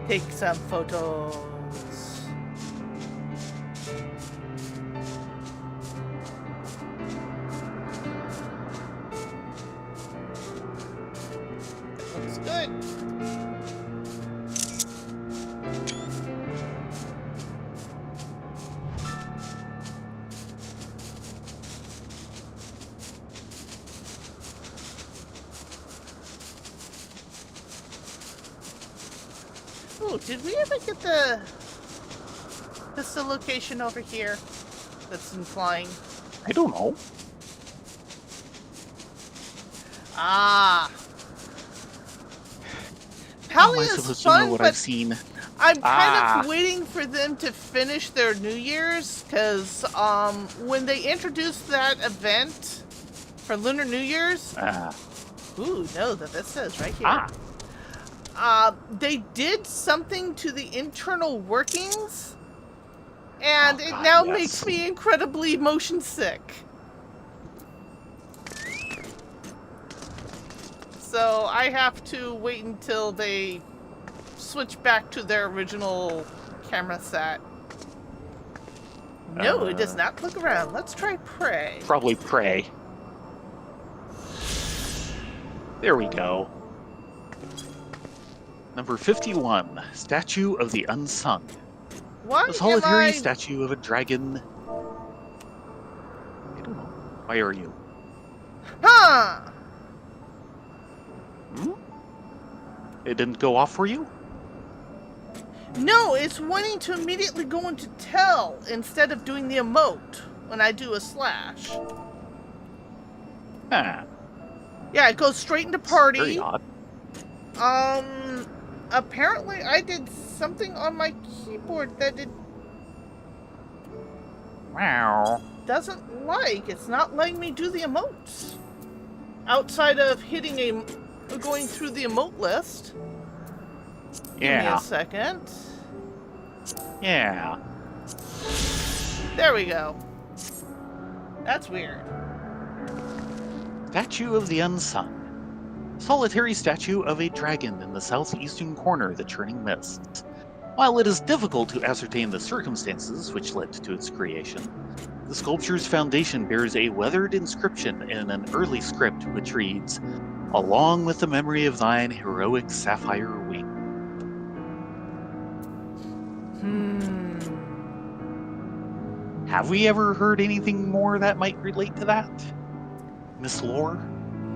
take some photos. Looks good. Oh, did we ever get the location over here that's in flying? I don't know. Ah. How am I Pally is supposed to know fun, what but I've seen? I'm kind of waiting for them to finish their New Year's, because when they introduced that event for Lunar New Year's, ooh, no, that says right here. They did something to the internal workings, and it now makes me incredibly motion sick. So I have to wait until they switch back to their original camera set. No, it does not look around. Let's try Prey. Probably Prey. There we go. Number 51, Statue of the Unsung. Why The solitary am I... statue of a dragon. I don't know. Why are you? Huh! Hmm? It didn't go off for you? No, it's wanting to immediately go into tell instead of doing the emote when I do a slash. Ah, Yeah, it goes straight into party. very odd. Apparently I did something on my keyboard that it Wow. doesn't like. It's not letting me do the emotes. Outside of going through the emote list. Give me Yeah. a second. Yeah. There we go. That's weird. Statue of the Unsung. Solitary statue of a dragon in the southeastern corner of the churning mists. While it is difficult to ascertain the circumstances which led to its creation, the sculpture's foundation bears a weathered inscription in an early script which reads, "Along with the memory of thine heroic sapphire wing." Have we ever heard anything more that might relate to that? Miss Lore?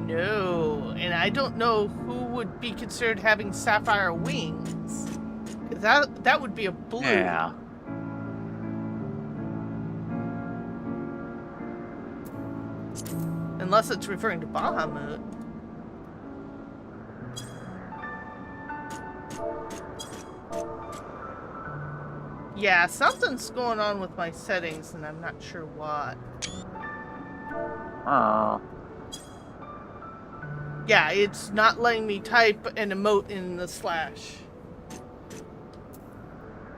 No, and I don't know who would be considered having sapphire wings. 'Cause that would be a blue. Yeah. Unless it's referring to Bahamut. Yeah, something's going on with my settings, and I'm not sure what. Yeah, it's not letting me type an emote in the slash.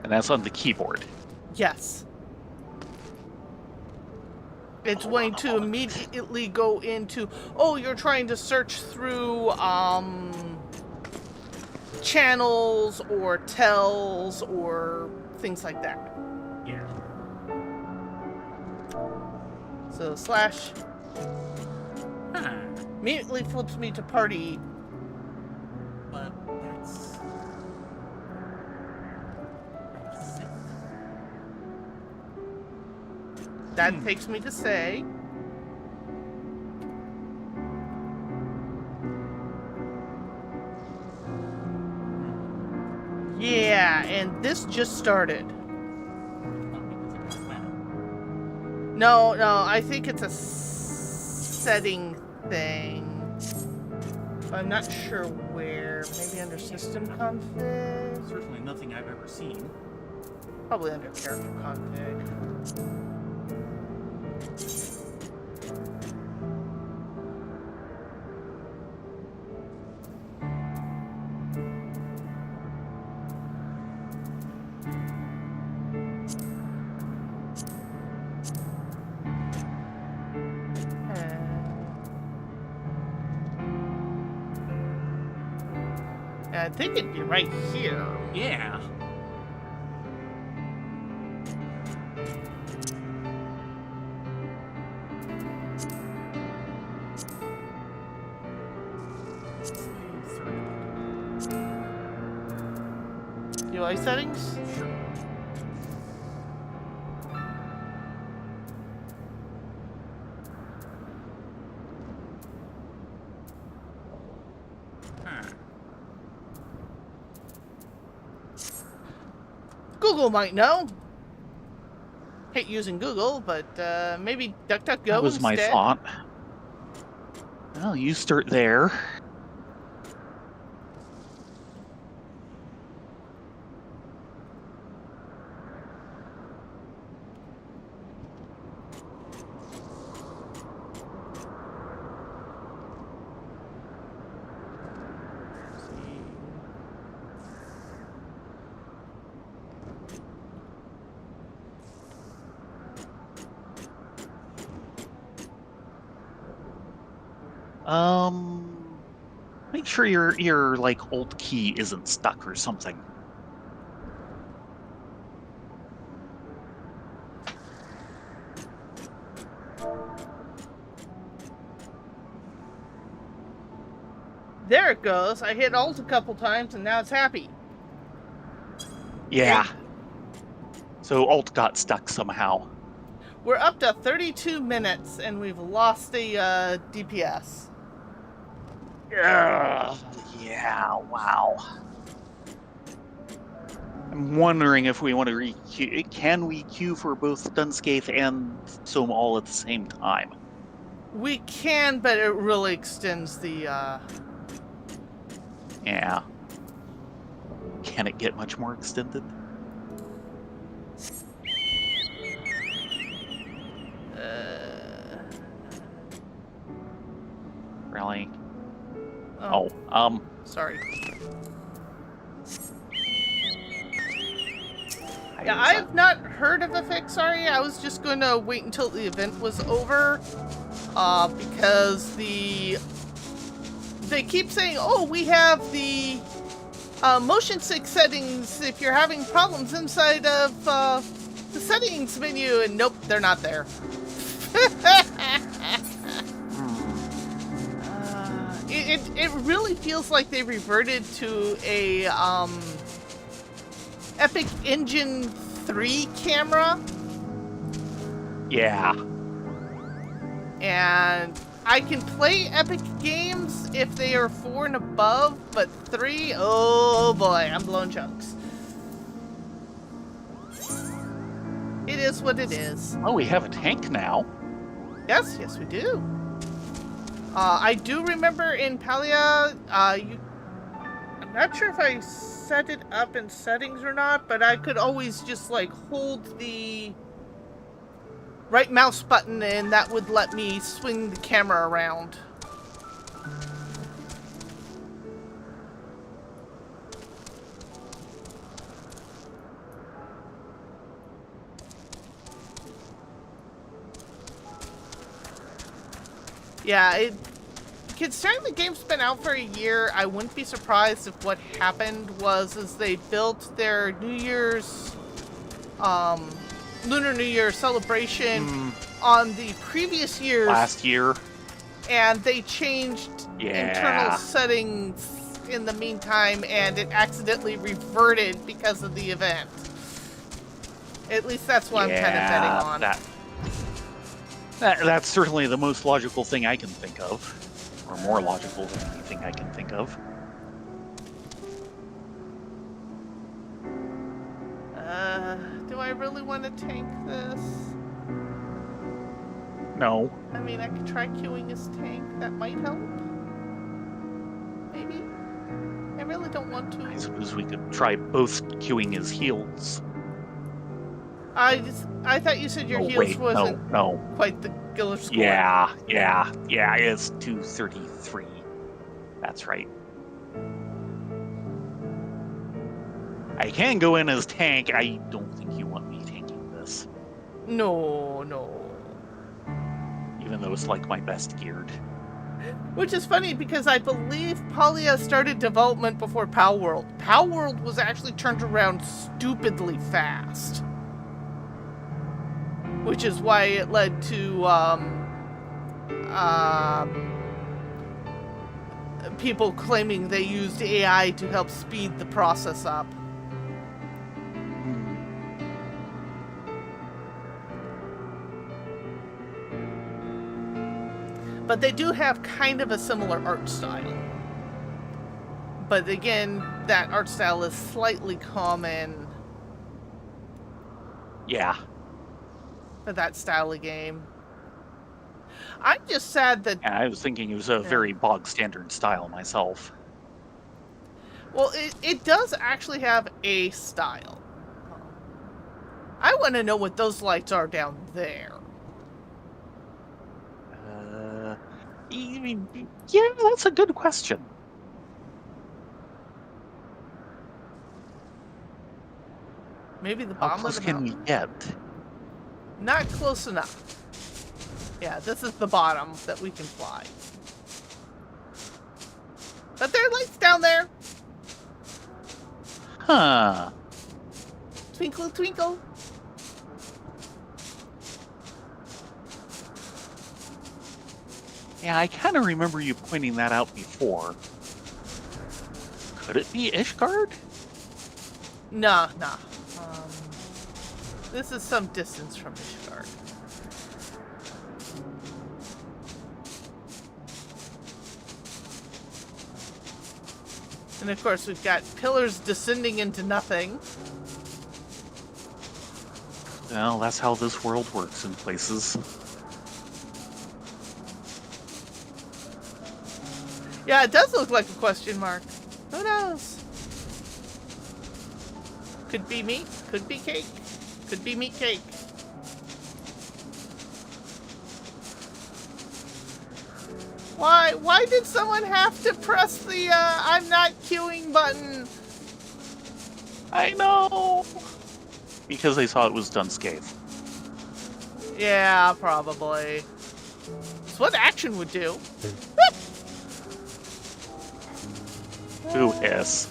And that's on the keyboard. Yes. It's going to immediately go into, oh, you're trying to search through channels or tells or things like that. Yeah. So slash immediately flips me to party. But that's... That takes me to say. Yeah, and this just started. No, I think it's a setting thing. I'm not sure where. Maybe under system config? Certainly nothing I've ever seen. Probably under character config. I think it'd be right here. Yeah. UI settings? Sure. Google might know. Hate using Google, but maybe DuckDuckGo That was my instead. thought. Well, you start there. Make sure your like Alt key isn't stuck or something. There it goes. I hit Alt a couple times and now it's happy. Yeah. So Alt got stuck somehow. We're up to 32 minutes and we've lost a DPS. Yeah, wow. I'm wondering if we want to re-queue. Can we queue for both Dunscape and Sohm all at the same time? We can, but it really extends the, Yeah. Can it get much more extended? Really? Sorry. Yeah, I have not heard of a fix, sorry. I was just going to wait until the event was over, because they keep saying, oh, we have the motion stick settings if you're having problems inside of the settings menu, and nope, they're not there. It really feels like they reverted to a Epic Engine 3 camera. Yeah. And I can play Epic games if they are 4 and above, but 3, oh boy, I'm blowing chunks. It is what it is. Oh, we have a tank now. Yes, we do. I do remember in Palia, I'm not sure if I set it up in settings or not, but I could always just like hold the right mouse button and that would let me swing the camera around. Yeah, considering the game's been out for a year, I wouldn't be surprised if what happened was they built their New Year's, Lunar New Year celebration on the previous year's. Last year. And they changed internal settings in the meantime, and it accidentally reverted because of the event. At least that's what I'm kind of betting on. That's certainly the most logical thing I can think of. Or more logical than anything I can think of. Do I really want to tank this? No. I mean, I could try queuing his tank. That might help. Maybe. I really don't want to. I suppose we could try both queuing his heals. I thought you said your heals wasn't quite the killer score. Yeah, it's 233. That's right. I can go in as tank. I don't think you want me tanking this. No. Even though it's like my best geared. Which is funny because I believe Polya started development before Pal World. Pal World was actually turned around stupidly fast. Which is why it led to people claiming they used AI to help speed the process up. But they do have kind of a similar art style. But again, that art style is slightly common Yeah. for that style of game. I'm just sad that... Yeah, I was thinking it was a very bog standard style myself. Well, it does actually have a style. I want to know what those lights are down there. Yeah, that's a good question. Maybe the How bottom close of the can we mountain? get? Not close enough. Yeah, this is the bottom that we can fly. But there are lights down there. Huh. Twinkle, twinkle. Yeah, I kind of remember you pointing that out before. Could it be Ishgard? Nah. This is some distance from Ishgard. And of course, we've got pillars descending into nothing. Well, that's how this world works in places. Yeah, it does look like a question mark. Who knows? Could be meat, could be cake, could be meat cake. Why did someone have to press the I'm not queuing button? I know! Because they saw it was done scathed. Yeah, probably. It's what action would do. Ooh, yes.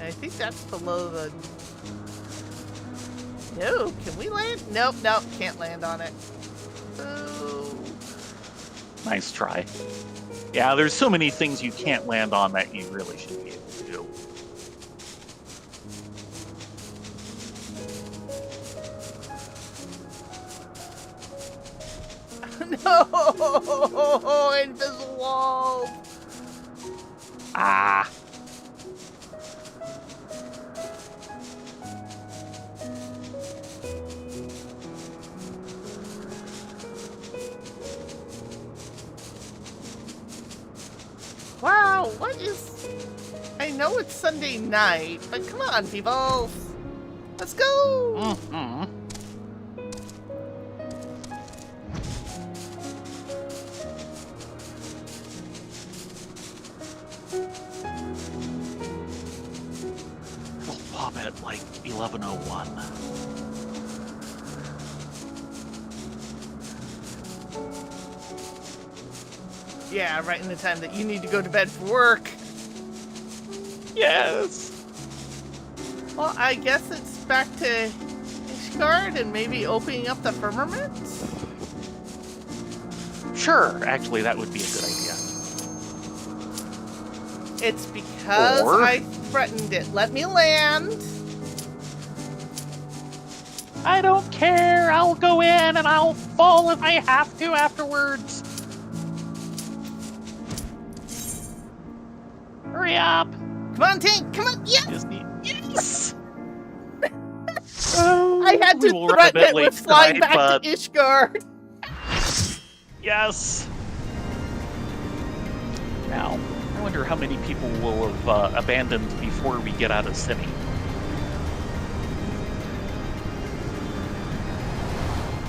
I think that's below the... No, can we land? Nope, can't land on it. Ooh. Nice try. Yeah, there's so many things you can't land on that you really should be able to do. No! Invisible wall! Ah! Wow, what is... I know it's Sunday night, but come on, people! Let's go! Mm-hmm. We'll pop at like 11:01. Yeah, right in the time that you need to go to bed for work. Yes! Well, I guess it's back to Ishgard and maybe opening up the firmament? Sure, actually, that would be a good idea. It's because Or- I threatened it. Let me land. I don't care. I'll go in and I'll fall if I have to afterwards. Hurry up! Come on, Tank. Come on. Yeah. Yes! I had We to will run a threaten bit it late with flying tonight, back but to Ishgard. yes! Now, I wonder how many people will have abandoned before we get out of city.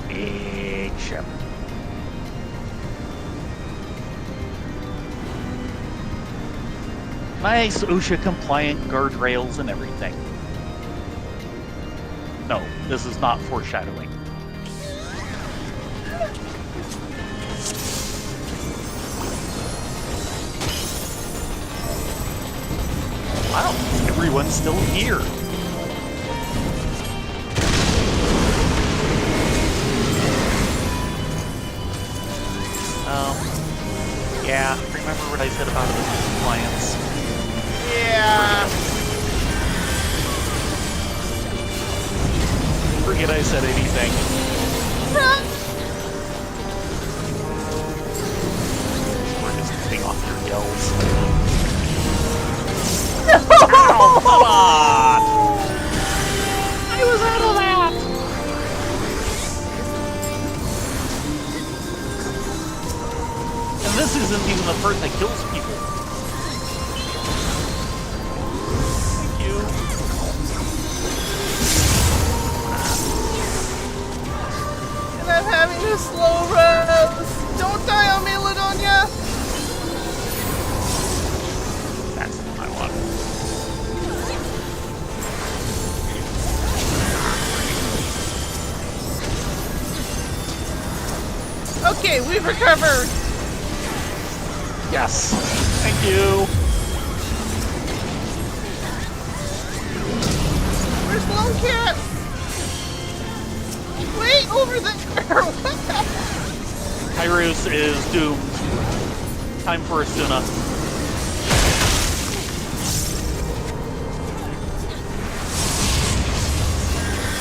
Big ship. Nice OSHA-compliant guardrails and everything. No, this is not foreshadowing. Wow, everyone's still here. Yeah, remember what I said about the compliance. Yeah. Forget I said anything. We're just cutting off your yells. Ow, come on! I was out of that! And this isn't even the part that kills people. Thank you. And I'm having a slow rose. Don't die on me, Ladonia. That's what I want. Okay, we've recovered. Yes. Thank you. Where's Lone Cat? Wait, over there. What? Kairos is doomed. Time for a Suna.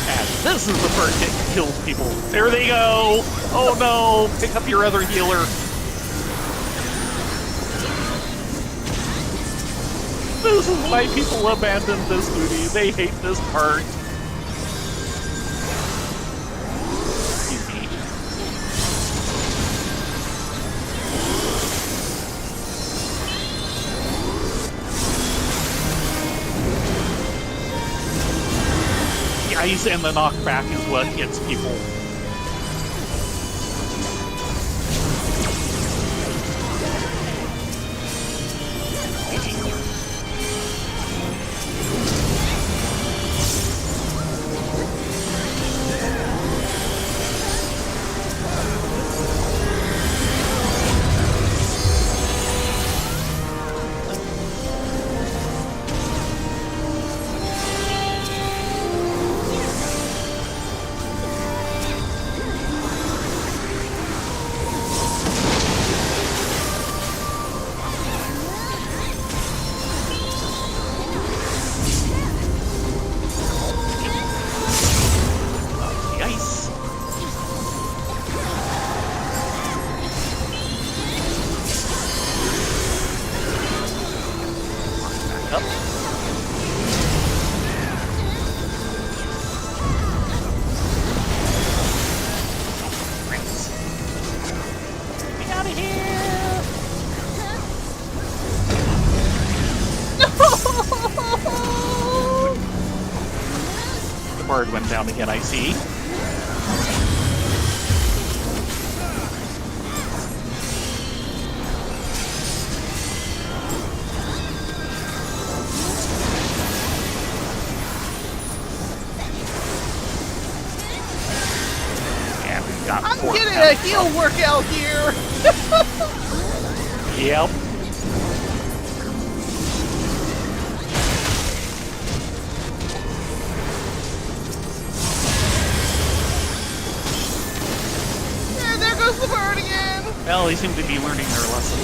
And this is the part that kills people. There they go! Oh no! Pick up your other healer. This is why people abandon this duty. They hate this part. Excuse me. The ice and the knockback is what gets people. The ice. Back up. Get out of here! The bird went down again, I see. And we've got I'm four getting a counts. heal workout here. Yep. And there goes the bird again. Well, they seem to be learning their lesson.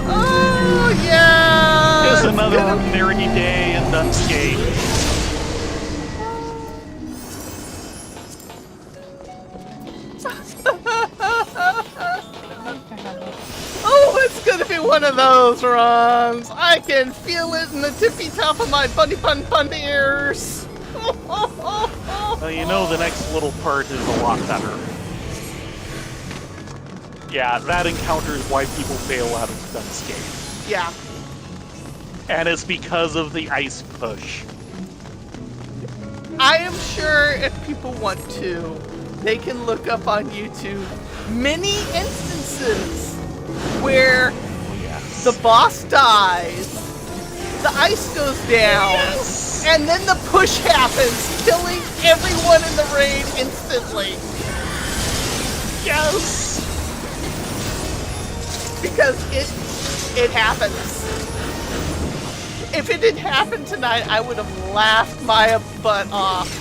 Oh yeah. Just another ordinary day in Dunscape. Oh, it's gonna be one of those runs. I can feel it in the tippy top of my bunny pun ears. Well, you know the next little part is a lot better. Yeah, that encounter is why people fail out of Dunscape. Yeah. And it's because of the ice push. I am sure if people want to, they can look up on YouTube many instances where Yes. the boss dies, the ice goes down, Yes. and then the push happens, killing everyone in the raid instantly. Yes. Because it happens. If it had happened tonight, I would have laughed my butt off.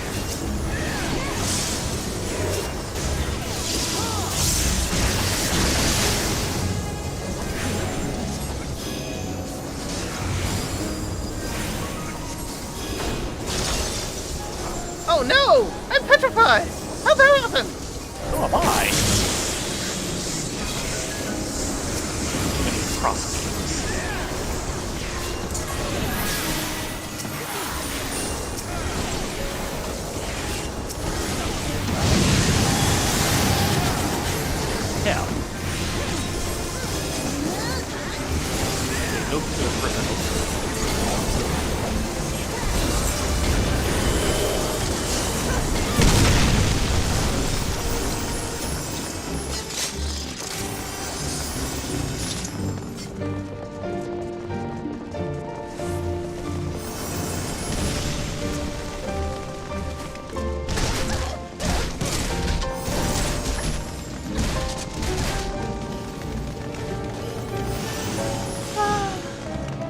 Oh no! I'm petrified! How'd that happen? So am I. Many crossbows. Yeah. Nope,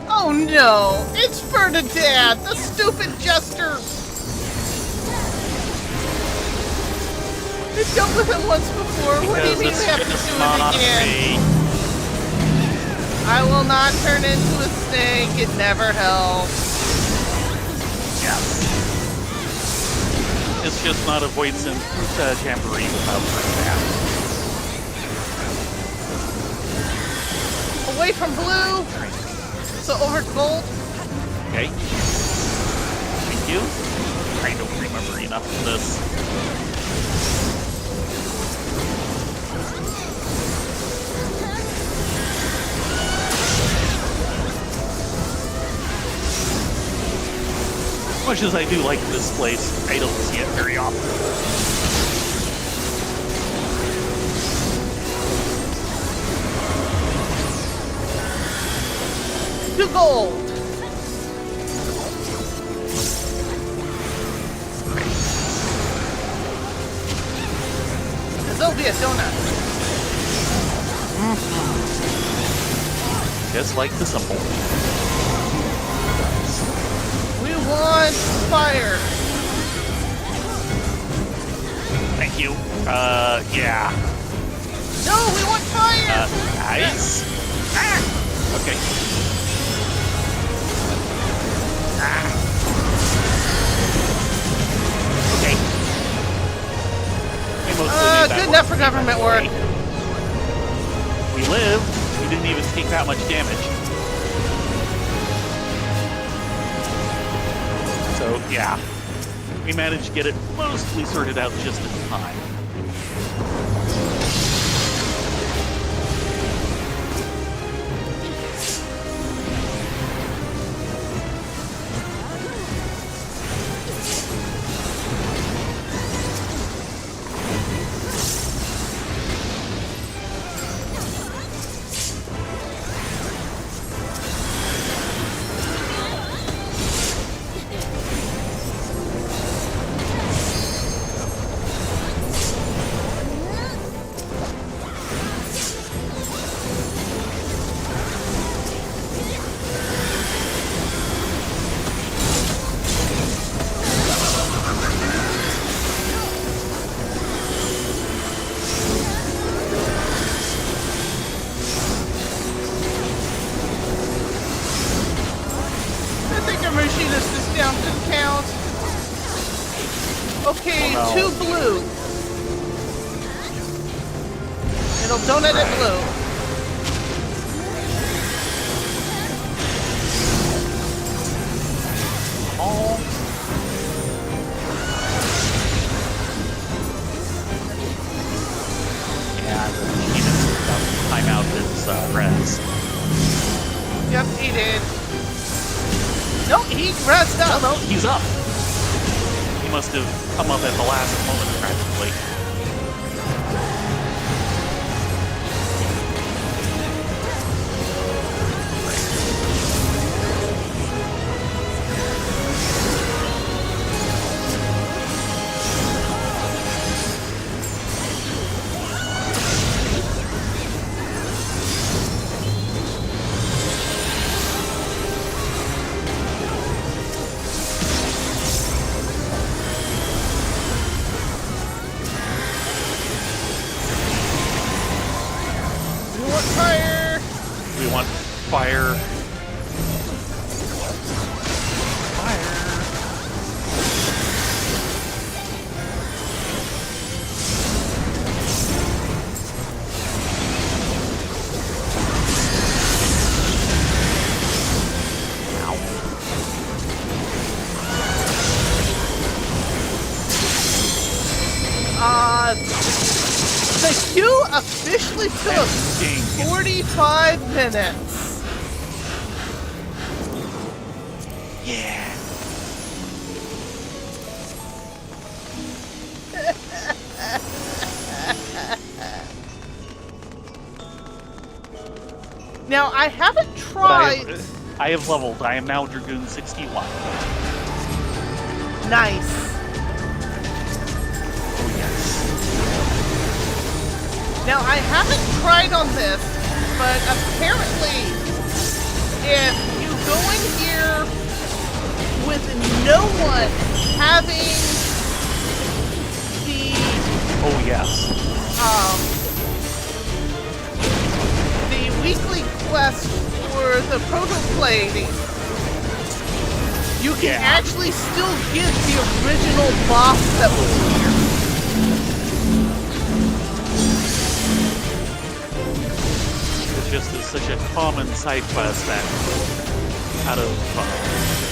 Oh no! It's Bernadette, the stupid jester! I've dealt with him once before. What do you because mean it's we have to just do not it again? me. I will not turn into a snake. It never helps. Yes. It's just not a voice in Jamboree without that. Away from blue, so over to gold. Okay. Thank you. I don't remember enough of this. Much as I do like this place, I don't see it very often. To gold. Eorzea donut. Just like the symbol. We want fire. Thank you. Yeah. No, we want fire. Ice. Ah! Okay. Ah. Okay. We mostly need that Good work. enough for government work. We lived. We didn't even take that much damage. So, yeah. We managed to get it mostly sorted out just in time. Machinist is down to count. Okay, Oh, no. 2 blue. It'll donut it blue. Oh. Yeah, the machinist is about to time out his res. Yep, he did. No, he rezzed up. No, he's up. He must have come up at the last moment, practically. We want fire. We want fire. Fire. The queue officially took 45 minutes. Yeah. Now, I haven't But tried... I have leveled. I am now Dragoon 61. Nice. Oh, yes. Now, I haven't tried on this, but apparently, if you go in here with no one having the, Oh, yes. the weekly quest for the protoplanning, you can Yeah. actually still get the original boss that was here. It just is such a common side quest that out of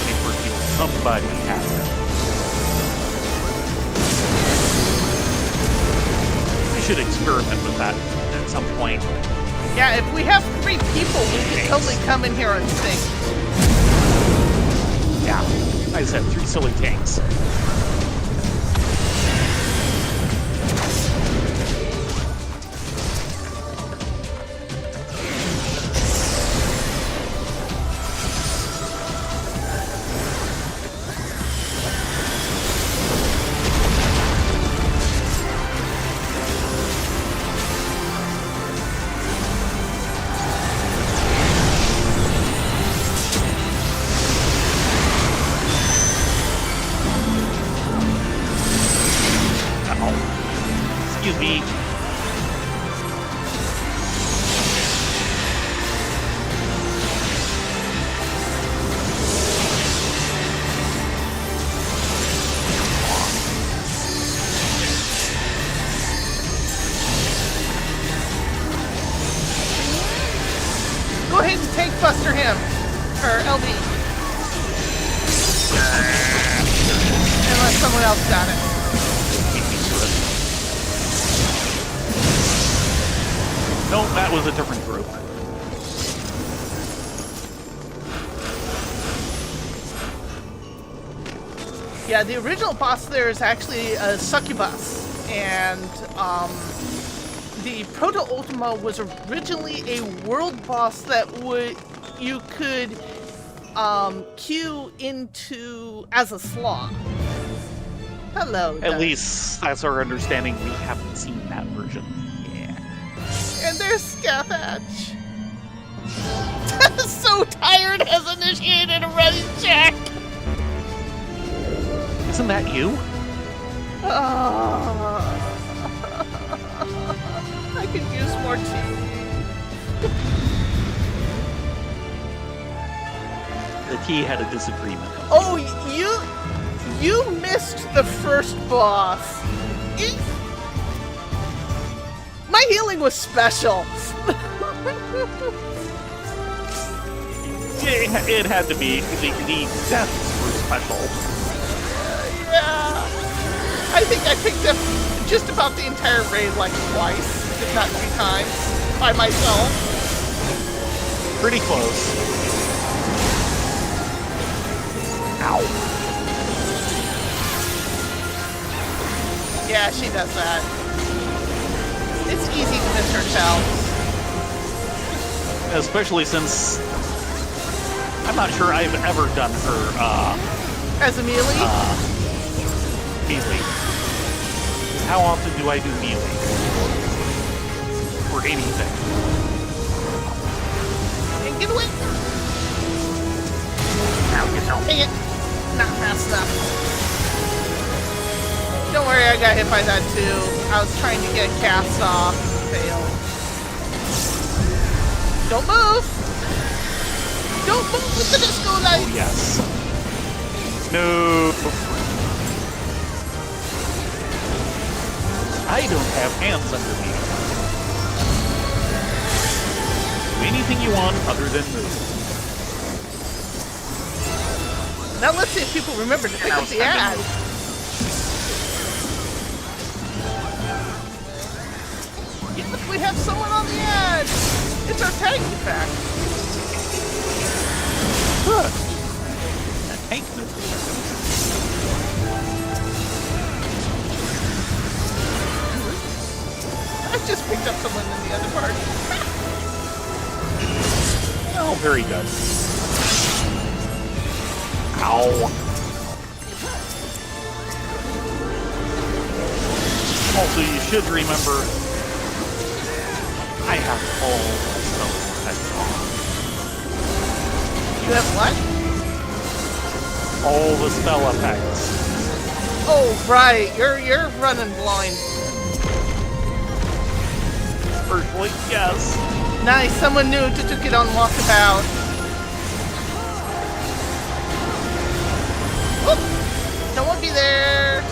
paper deal, somebody has it. I should experiment with that at some point. Yeah, if we have 3 people, we can totally come in here and sing. Yeah, I said 3 silly tanks. Excuse me. Go ahead and tank buster him. Or LD. Unless someone else got it. No, that was a different group. Yeah, the original boss there is actually a succubus. And the Proto-Ultima was originally a world boss that you could queue into as a slot. Hello, At Doug. least that's our understanding. We haven't seen that version. Yeah. And there's Scathach. So tired has initiated a ready check. Isn't that you? I could use more tea. The T had a disagreement. Oh, you missed the first boss. My healing was special. It had to be. The deaths were special. Yeah. I think I picked up just about the entire raid like twice, if not 3 times, by myself. Pretty close. Yeah, she does that. It's easy to miss her spells. Especially since I'm not sure I've ever done her As a melee? melee. How often do I do melee? For anything? And get away! Dang it! Not fast enough. Don't worry, I got hit by that too. I was trying to get cast off. Failed. Don't move! Don't move with the disco light! Oh, yes. No. I don't have hands under me. Do anything you want other than move. Now let's see if people remember to pick up the ad. Yes, we have someone on the ad! It's our tank effect. Good. That tank move. I just picked up someone in the other part. Oh, very good. Ow. Also, you should remember, I have all my spells You have what? all the spell effects. Oh, right. You're running blind. Virtually, yes. Nice. Someone new to get on walkabout. Whoop! Don't want to be there.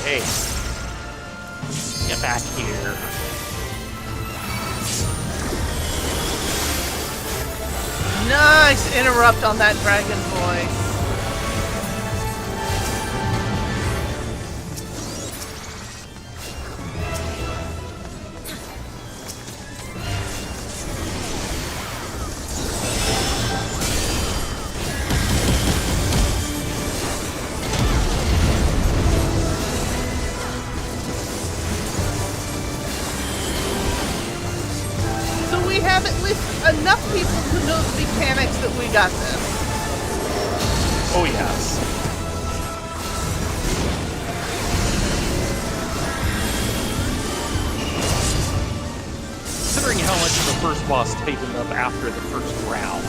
Hey. Get back here. Nice interrupt on that dragon voice. Have at least enough people who know the mechanics that we got this. Oh, yes. Considering how much the first boss tightened up after the first round.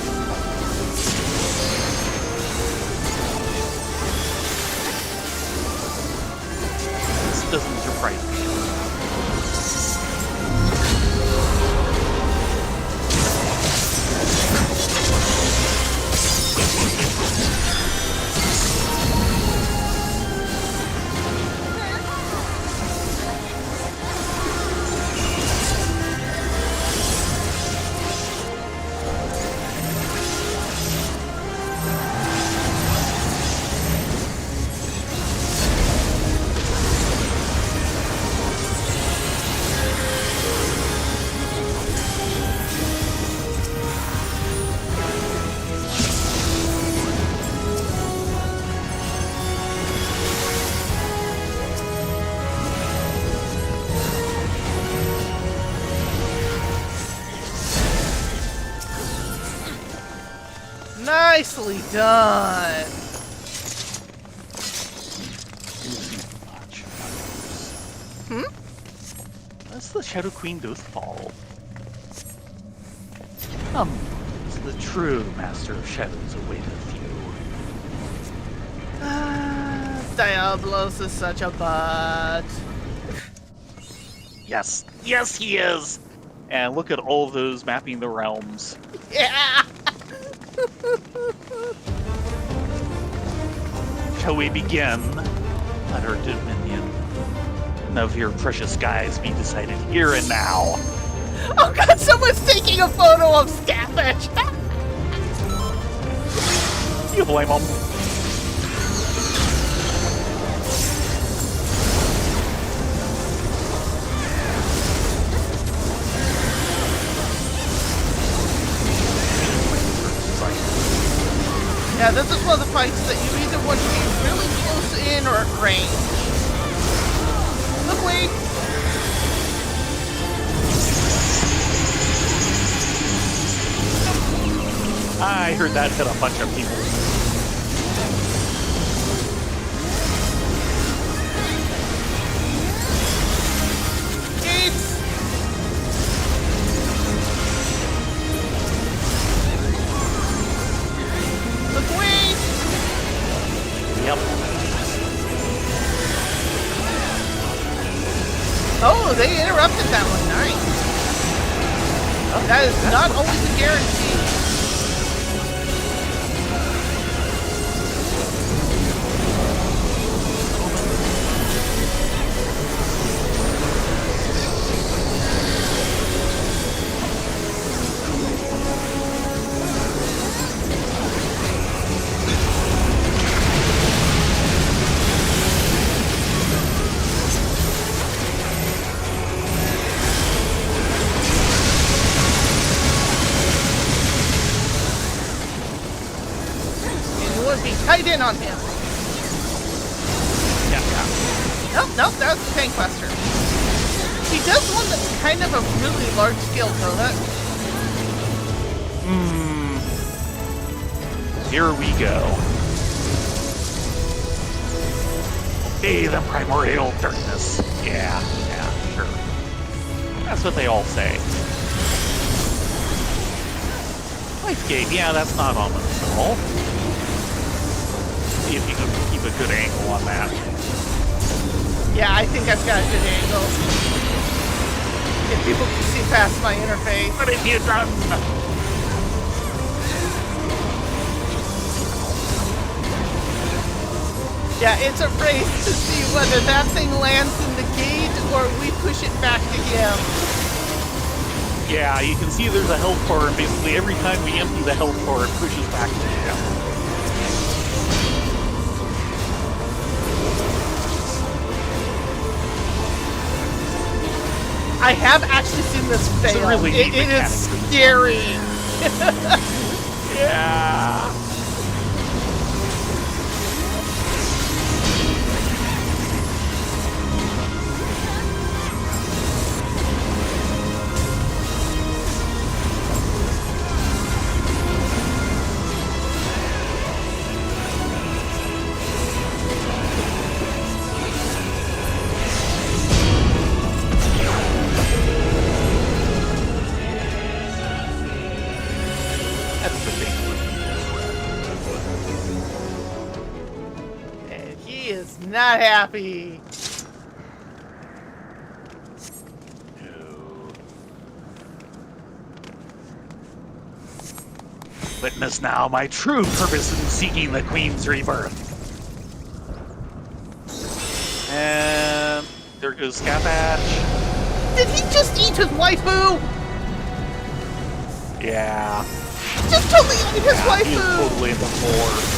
This doesn't surprise me. Nicely done. Hmm? As the Shadow Queen doth fall, as the true Master of Shadows awaiteth you. Diablos is such a butt. Yes, yes he is! And look at all of those mapping the realms. Yeah. Shall we begin? our dominion. None of your precious skies be decided here and now. Oh god, someone's taking a photo of Scatfish! You blame them. Yeah, this is one of the fights that you either want to be really close in or at range. Look, wait! I heard that hit a bunch of people. Gates! Look, wait! Yep. Oh, they interrupted that one. Nice. That is not always a guarantee. Tight in on him. Yeah. Nope, that was the tank buster. He does one that's kind of a really large scale donut. Here we go. Obey the primordial darkness. Yeah, sure. That's what they all say. Life gate, yeah, that's not ominous at all. See if you can keep a good angle on that. Yeah, I think I've got a good angle. If people can see past my interface. What have you done? Yeah, it's a race to see whether that thing lands in the gate or we push it back to him. Yeah, you can see there's a health bar, and basically every time we empty the health bar, it pushes back to him. I have actually seen this fail. Really it is scary. Yeah. Not happy. Witness now my true purpose in seeking the Queen's rebirth. And there goes Scathatch. Did he just eat his waifu? Yeah. Just totally ate his waifu. He's totally in the floor.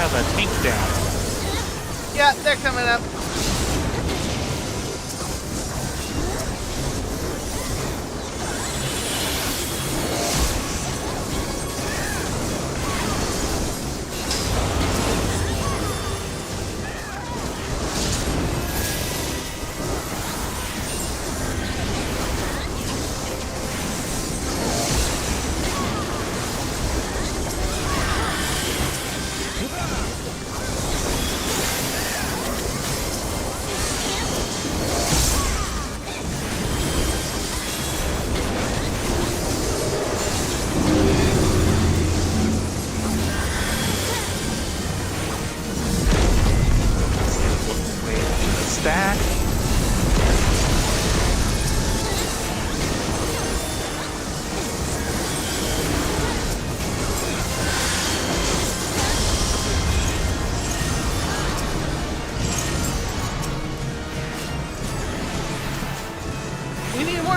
The tank down. Yeah, they're coming up.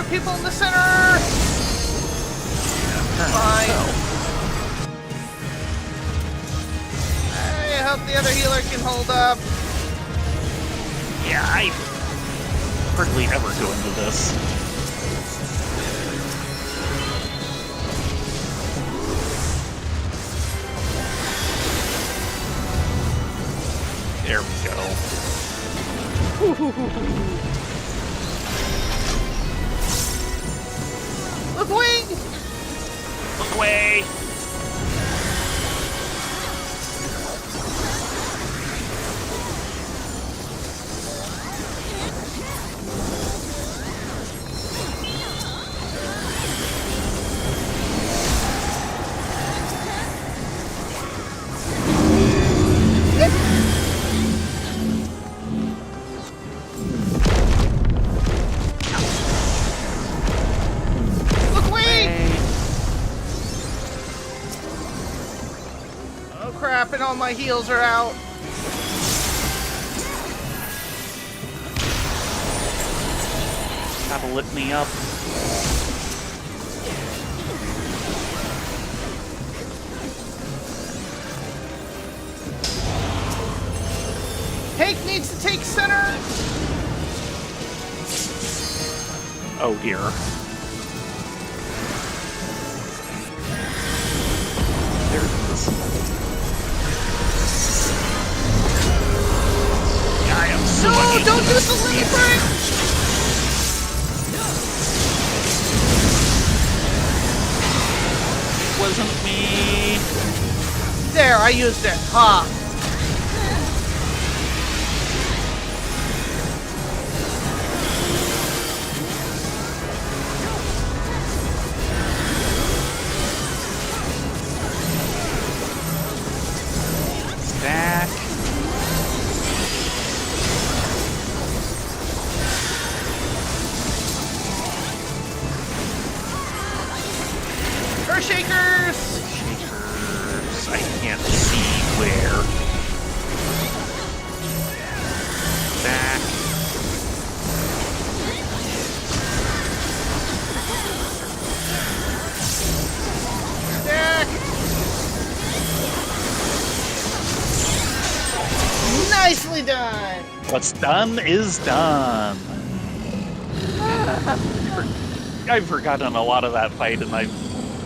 people in the center! Fine. I hope the other healer can hold up. Yeah, I hardly ever go into this. There we go. Look away! Look away! Look away! Oh crap, and all my heals are out. Gotta lift me up. Hank needs to take center! Oh dear. There it is. Yeah, I am so No, uneasy. don't use the limit break! It wasn't me. There, I used it. Ha! Back. Earthshakers! Shakers. I can't see where. Back. Deck! Nicely done! What's done is done. I've forgotten a lot of that fight, and I've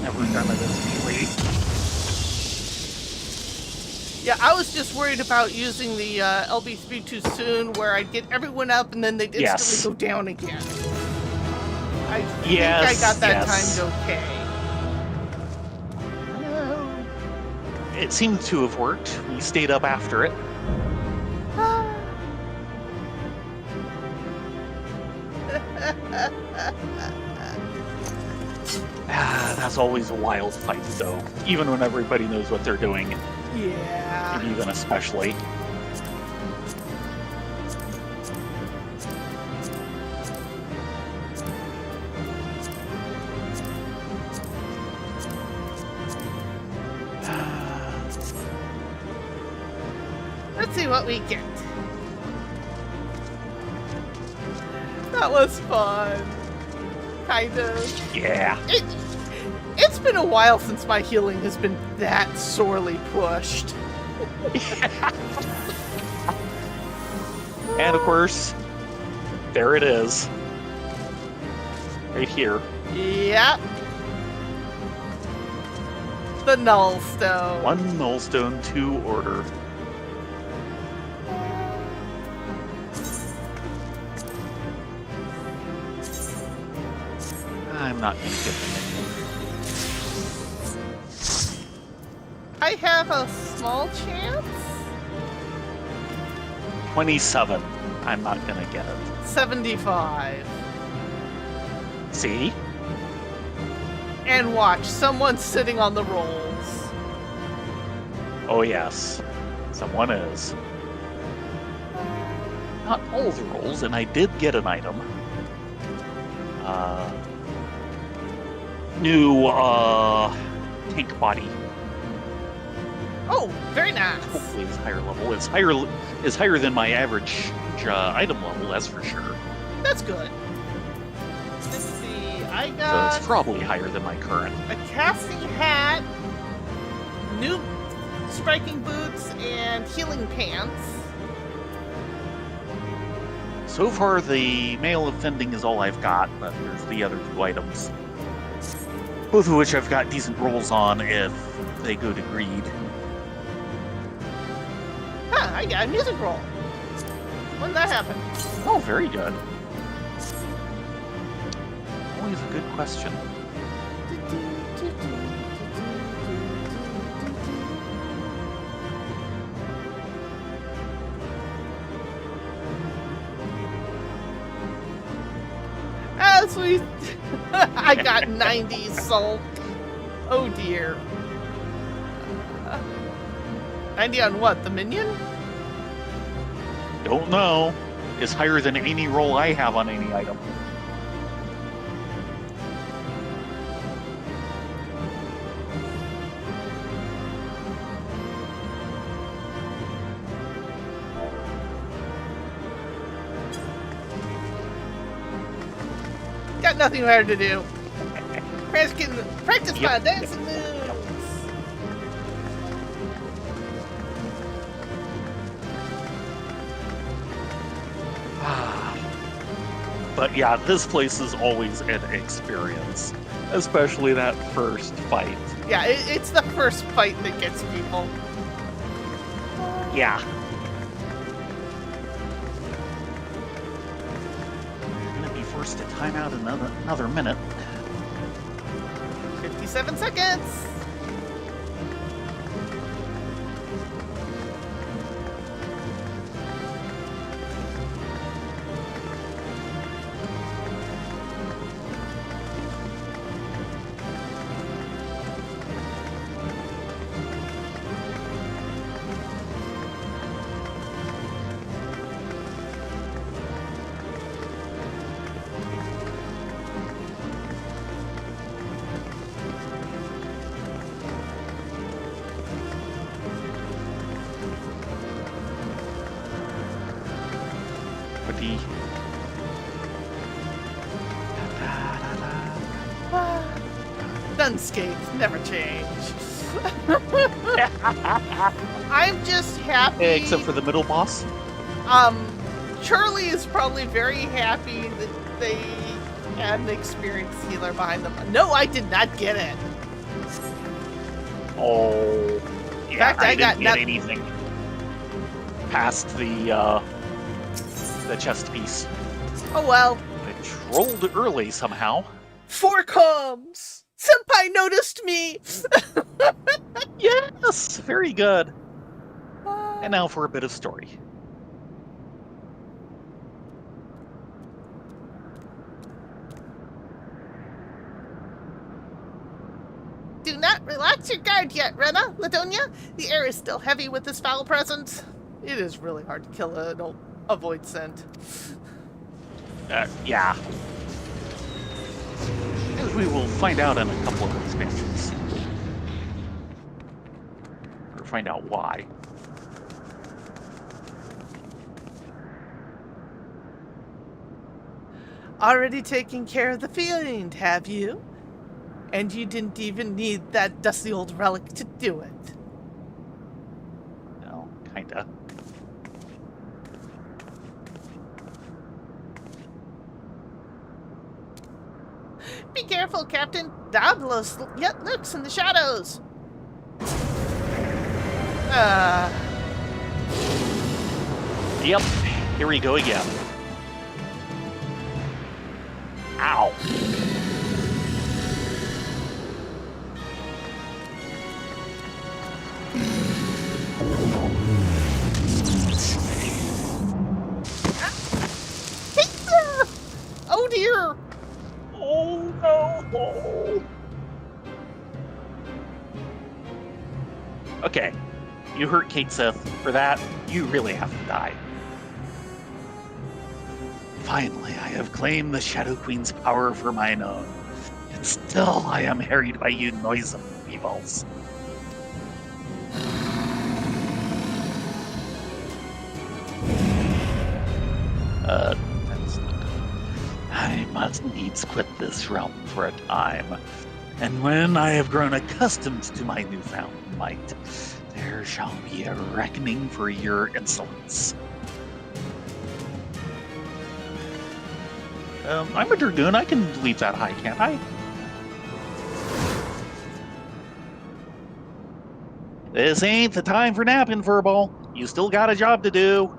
never done it as melee. Yeah, I was just worried about using the LB speed too soon, where I'd get everyone up and then they'd instantly Yes. go down again. I think Yes, I got that yes. timed okay. It seemed to have worked. We stayed up after it. That's always a wild fight, though. Even when everybody knows what they're doing, Yeah. and even especially. Let's see what we get. That was fun. Kind of. Yeah. It's been a while since my healing has been that sorely pushed. And of course, there it is. Right here. Yep. The Nullstone. 1 Nullstone, 2 Order. I'm not gonna get them. I have a small chance? 27. I'm not gonna get it. 75. See? And watch, someone's sitting on the rolls. Oh yes. Someone is. Not all the rolls, and I did get an item. New, tank body. Oh, very nice. Hopefully it's higher level. It's higher than my average item level, that's for sure. That's good. Let's see. I So got it's probably higher than my current. a casting hat, new striking boots, and healing pants. So far, the male offending is all I've got, but there's the other 2 items. Both of which I've got decent rolls on if they go to greed. Huh, I got a music roll. When did that happen? Oh, very good. Always a good question. As we... I got 90 salt. Oh dear. 90 on what? The minion? Don't know. Is higher than any roll I have on any item. Got nothing better to do. Practice my dancing moves. But yeah, this place is always an experience. Especially that first fight. Yeah, it's the first fight that gets people. Yeah. I'm gonna be forced to time out another minute. 57 seconds. Pretty. Unscathed, never change. I'm just happy. Except for the middle boss. Charlie is probably very happy that they had an experienced healer behind them. No, I did not get it. Oh. Yeah, fact, I got didn't get anything past the chest piece. Oh well. I trolled early somehow. 4 coms! Senpai noticed me! Yes! Very good. And now for a bit of story. Do not relax your guard yet, Rena, Ladonia. The air is still heavy with this foul presence. It is really hard to kill a void scent. Yeah. As we will find out in a couple of expansions. Or find out why. Already taking care of the fiend, have you? And you didn't even need that dusty old relic to do it. Well, kinda. Be careful, Captain. Diablos yet lurks in the shadows. Yep, here we go again. Ow. Oh dear. Oh no. Okay, you hurt Kate Sith. For that, you really have to die. Finally, I have claimed the Shadow Queen's power for mine own. And still I am harried by you noisome evils. That's not... I must needs quit this realm for a time. And when I have grown accustomed to my newfound might, there shall be a reckoning for your insolence. I'm a dragoon. I can leap that high, can't I? This ain't the time for napping, Furball. You still got a job to do.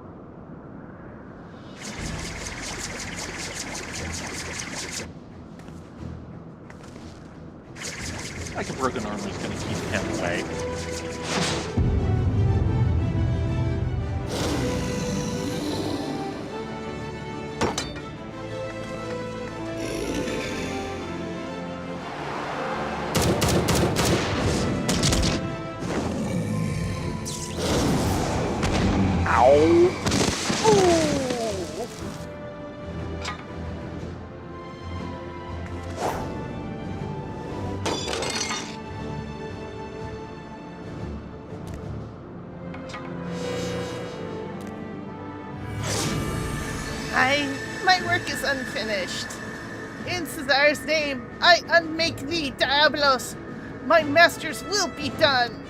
Like a broken arm is going to keep him away. My work is unfinished. In Cesar's name, I unmake thee, Diablos. My master's will be done.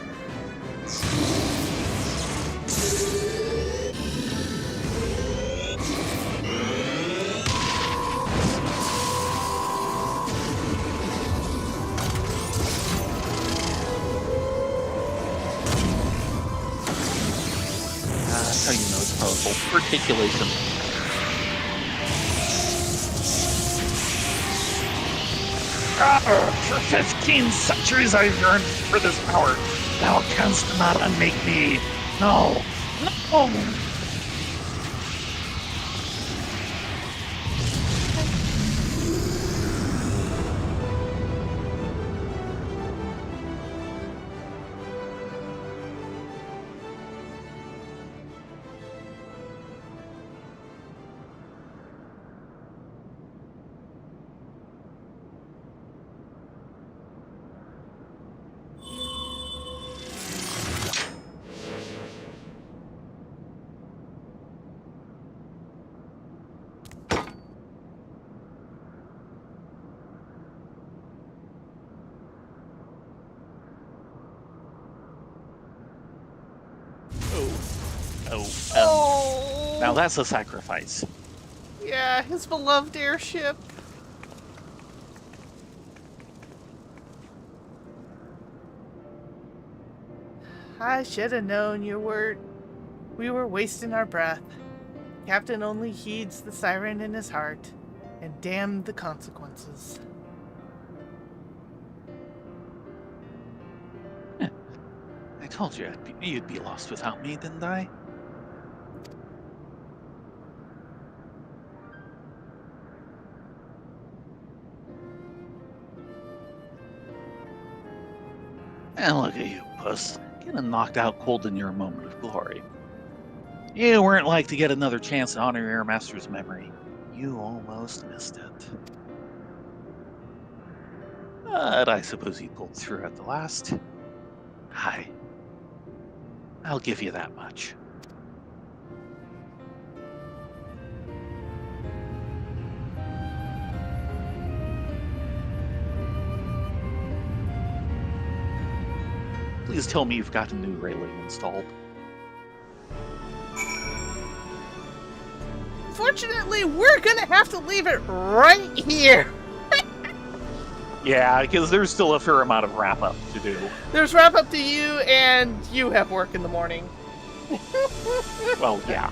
That's how you know it's powerful. Articulation. For 15 centuries I've yearned for this power. Thou canst not unmake me. No. No. Oh. Now that's a sacrifice. Yeah, his beloved airship. I should have known we were wasting our breath. Captain only heeds the siren in his heart, and damn the consequences. I told you you'd be lost without me, didn't I? And look at you, Puss. Getting knocked out cold in your moment of glory. You weren't like to get another chance to honor your master's memory. You almost missed it. But I suppose you pulled through at the last. I'll give you that much. Please tell me you've got a new railing installed. Fortunately, we're gonna have to leave it right here. Yeah, because there's still a fair amount of wrap-up to do. There's wrap-up to you, and you have work in the morning. Well, yeah.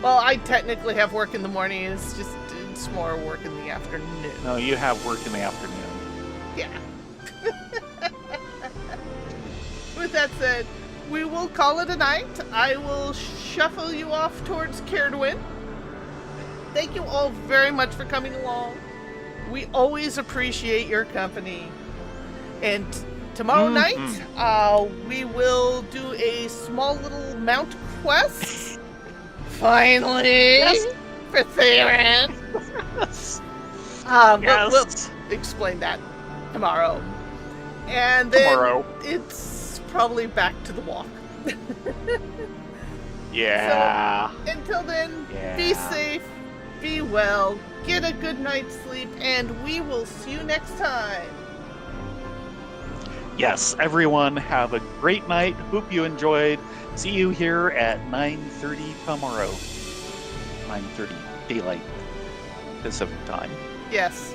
Well, I technically have work in the morning. It's more work in the afternoon. No, you have work in the afternoon. Yeah. With that said, we will call it a night. I will shuffle you off towards Cairduin. Thank you all very much for coming along. We always appreciate your company. And tomorrow night, we will do a small little mount quest. Finally! Yes. For Theron. Yes. We'll explain that tomorrow. And then it's probably back to the walk. Yeah. So, until then, be safe, be well, get a good night's sleep, and we will see you next time. Yes, everyone, have a great night. Hope you enjoyed. See you here at 9:30 tomorrow. 9:30 daylight Pacific time. Yes.